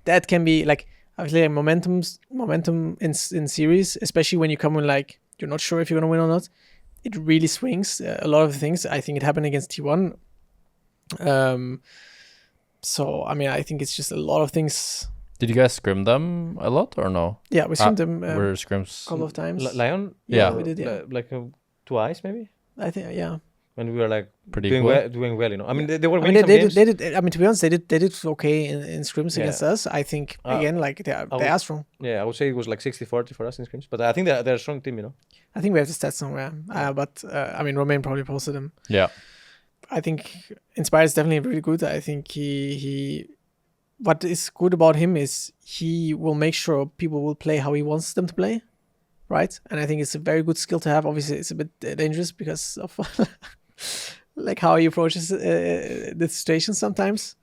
[SPEAKER 1] that can be like obviously like momentum in series, especially when you come in like you're not sure if you're gonna win or not. It really swings a lot of things. I think it happened against T1. So I mean, I think it's just a lot of things.
[SPEAKER 2] Did you guys scrim them a lot or no?
[SPEAKER 1] Yeah, we scrimmed them.
[SPEAKER 2] Were scrims
[SPEAKER 1] a couple of times.
[SPEAKER 3] Lion?
[SPEAKER 2] Yeah,
[SPEAKER 1] we did. Yeah,
[SPEAKER 3] like twice maybe.
[SPEAKER 1] I think
[SPEAKER 3] when we were like
[SPEAKER 2] doing
[SPEAKER 3] well, I mean, they were
[SPEAKER 1] winning
[SPEAKER 3] some games.
[SPEAKER 1] They did. I mean, to be honest, they did okay in scrims against us. I think again, like they are strong.
[SPEAKER 3] Yeah, I would say it was like 60-40 for us in scrims, but I think they're a strong team,
[SPEAKER 1] I think we have the stats somewhere. But I mean, Romain probably posted them.
[SPEAKER 2] Yeah.
[SPEAKER 1] I think Inspired is definitely really good. I think he what is good about him is he will make sure people will play how he wants them to play, right? And I think it's a very good skill to have. Obviously, it's a bit dangerous because of like how he approaches the situation sometimes.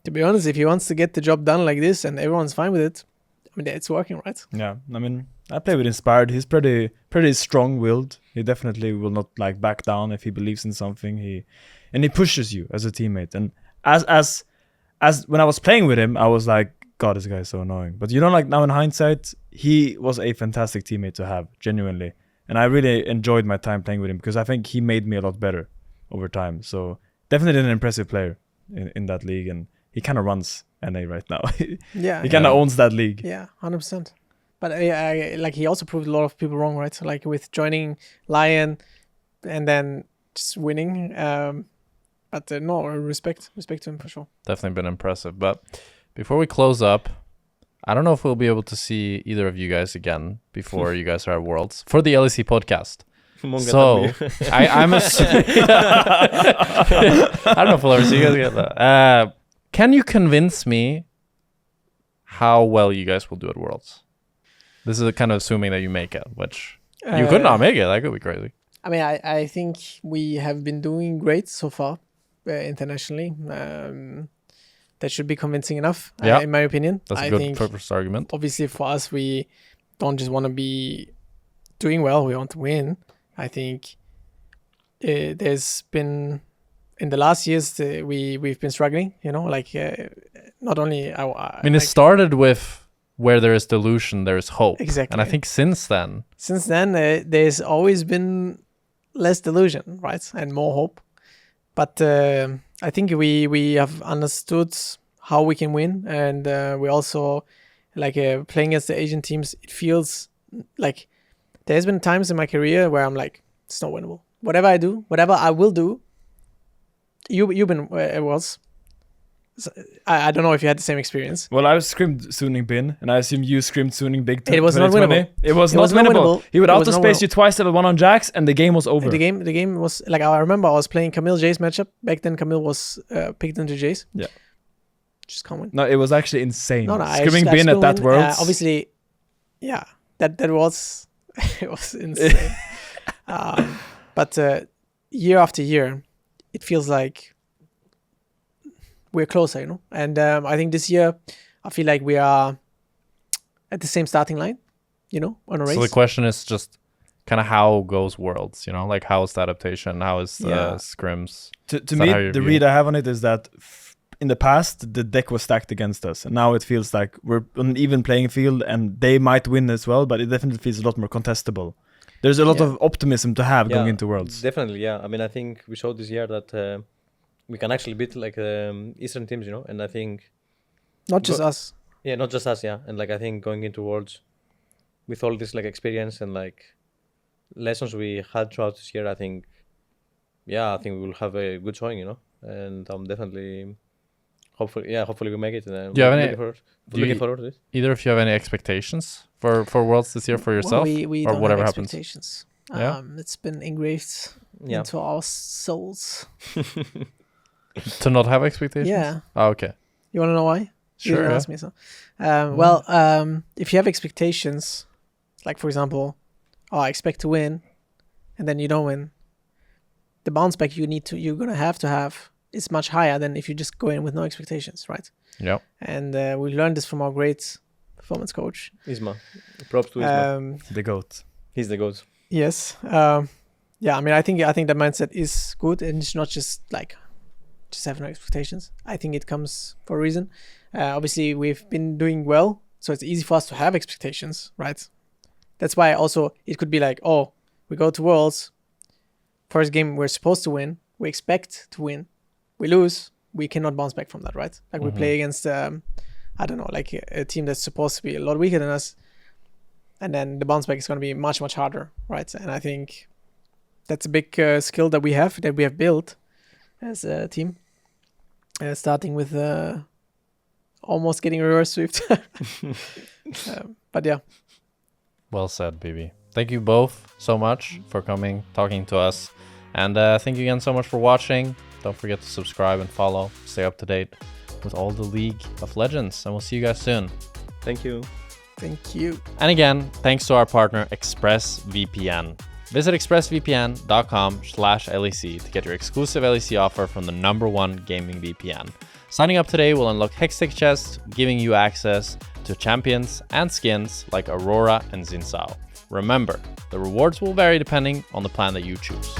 [SPEAKER 1] To be honest, if he wants to get the job done like this and everyone's fine with it, I mean, it's working, right?
[SPEAKER 4] Yeah, I mean, I play with Inspired. He's pretty strong-willed. He definitely will not like back down if he believes in something. He pushes you as a teammate. And as as when I was playing with him, I was like, God, this guy is so annoying. But you know, like now in hindsight, he was a fantastic teammate to have, genuinely. And I really enjoyed my time playing with him because I think he made me a lot better over time. So definitely an impressive player in that league. And he kind of runs NA right now.
[SPEAKER 1] Yeah.
[SPEAKER 4] He kind of owns that league.
[SPEAKER 1] Yeah, 100%. But like he also proved a lot of people wrong, right? So like with joining Lion and then just winning. But no, respect to him for sure.
[SPEAKER 2] Definitely been impressive. But before we close up, I don't know if we'll be able to see either of you guys again before you guys are at Worlds for the LEC podcast. So I'm assuming I don't know if we'll ever see you guys again. Can you convince me how well you guys will do at Worlds? This is kind of assuming that you make it, which you could not make it. That could be crazy.
[SPEAKER 1] I mean, I think we have been doing great so far internationally. That should be convincing enough, in my opinion.
[SPEAKER 2] That's a good purpose argument.
[SPEAKER 1] Obviously, for us, we don't just want to be doing well. We want to win. I think there's been, in the last years, we've been struggling, you know, like not only... I mean,
[SPEAKER 2] it started with where there is delusion, there is hope.
[SPEAKER 1] Exactly.
[SPEAKER 2] And I think since then,
[SPEAKER 1] there's always been less delusion, right? And more hope. But I think we have understood how we can win, and we also like playing against the Asian teams. It feels like there's been times in my career where I'm like, it's not winnable. Whatever I do, whatever I will do. You've been was. I don't know if you had the same experience.
[SPEAKER 4] Well, I was scrimmed Suning Bin, and I assume you scrimmed Suning Big.
[SPEAKER 1] It was not winnable.
[SPEAKER 4] It was not winnable. He would outspace you twice level 1 on Jax, and the game was over.
[SPEAKER 1] The game was like, I remember I was playing Camille Jace matchup back then. Camille was picked into Jace.
[SPEAKER 4] Yeah,
[SPEAKER 1] just can't win.
[SPEAKER 4] No, it was actually insane.
[SPEAKER 1] No,
[SPEAKER 4] scrimming Bin at that Worlds.
[SPEAKER 1] Obviously, yeah, that was it was insane. But year after year, it feels like we're closer, you know. And I think this year, I feel like we are at the same starting line, you know, on a race.
[SPEAKER 2] So the question is just kind of how goes Worlds, you know, like how is the adaptation, how is the scrims?
[SPEAKER 4] To me, the read I have on it is that in the past, the deck was stacked against us. And now it feels like we're on an even playing field and they might win as well, but it definitely feels a lot more contestable. There's a lot of optimism to have going into Worlds.
[SPEAKER 3] Definitely, yeah. I mean, I think we showed this year that we can actually beat like Eastern teams, you know, and I think...
[SPEAKER 1] Not just us.
[SPEAKER 3] Yeah, not just us, yeah. And like I think going into Worlds with all this like experience and like lessons we had throughout this year, I think we will have a good showing, you know. And I'm definitely... Hopefully we make it. And
[SPEAKER 2] do you have any...
[SPEAKER 3] looking forward to this.
[SPEAKER 2] Either of you have any expectations for Worlds this year for yourself?
[SPEAKER 1] Well, we
[SPEAKER 2] or
[SPEAKER 1] don't
[SPEAKER 2] whatever
[SPEAKER 1] have
[SPEAKER 2] happens?
[SPEAKER 1] Expectations.
[SPEAKER 2] Yeah?
[SPEAKER 1] It's been engraved into our souls.
[SPEAKER 2] To not have expectations?
[SPEAKER 1] Yeah.
[SPEAKER 2] Oh, okay.
[SPEAKER 1] You want to know why?
[SPEAKER 2] Sure.
[SPEAKER 1] You didn't ask me so. Well, if you have expectations, like for example, I expect to win, and then you don't win, the bounce back you're gonna have to have is much higher than if you just go in with no expectations, right?
[SPEAKER 2] Yeah.
[SPEAKER 1] And we learned this from our great performance coach,
[SPEAKER 3] Isma. Props to Isma.
[SPEAKER 4] The GOAT.
[SPEAKER 3] He's the GOAT.
[SPEAKER 1] Yes. Yeah. I mean, I think that mindset is good, and it's not just like just have no expectations. I think it comes for a reason. Obviously, we've been doing well, so it's easy for us to have expectations, right? That's why also it could be like, oh, we go to Worlds, first game we're supposed to win, we expect to win, we lose, we cannot bounce back from that, right? Like we play against, I don't know, like a team that's supposed to be a lot weaker than us, and then the bounce back is going to be much, much harder, right? And I think that's a big skill that we have built as a team, starting with almost getting reverse sweep. But yeah.
[SPEAKER 2] Well said, BB. Thank you both so much for coming, talking to us. And thank you again so much for watching. Don't forget to subscribe and follow. Stay up to date with all the League of Legends. And we'll see you guys soon.
[SPEAKER 3] Thank you.
[SPEAKER 1] Thank you.
[SPEAKER 2] And again, thanks to our partner, ExpressVPN. Visit expressvpn.com/LEC to get your exclusive LEC offer from the #1 gaming VPN. Signing up today will unlock Hextech chests, giving you access to champions and skins like Aurora and Xin Zhao. Remember, the rewards will vary depending on the plan that you choose.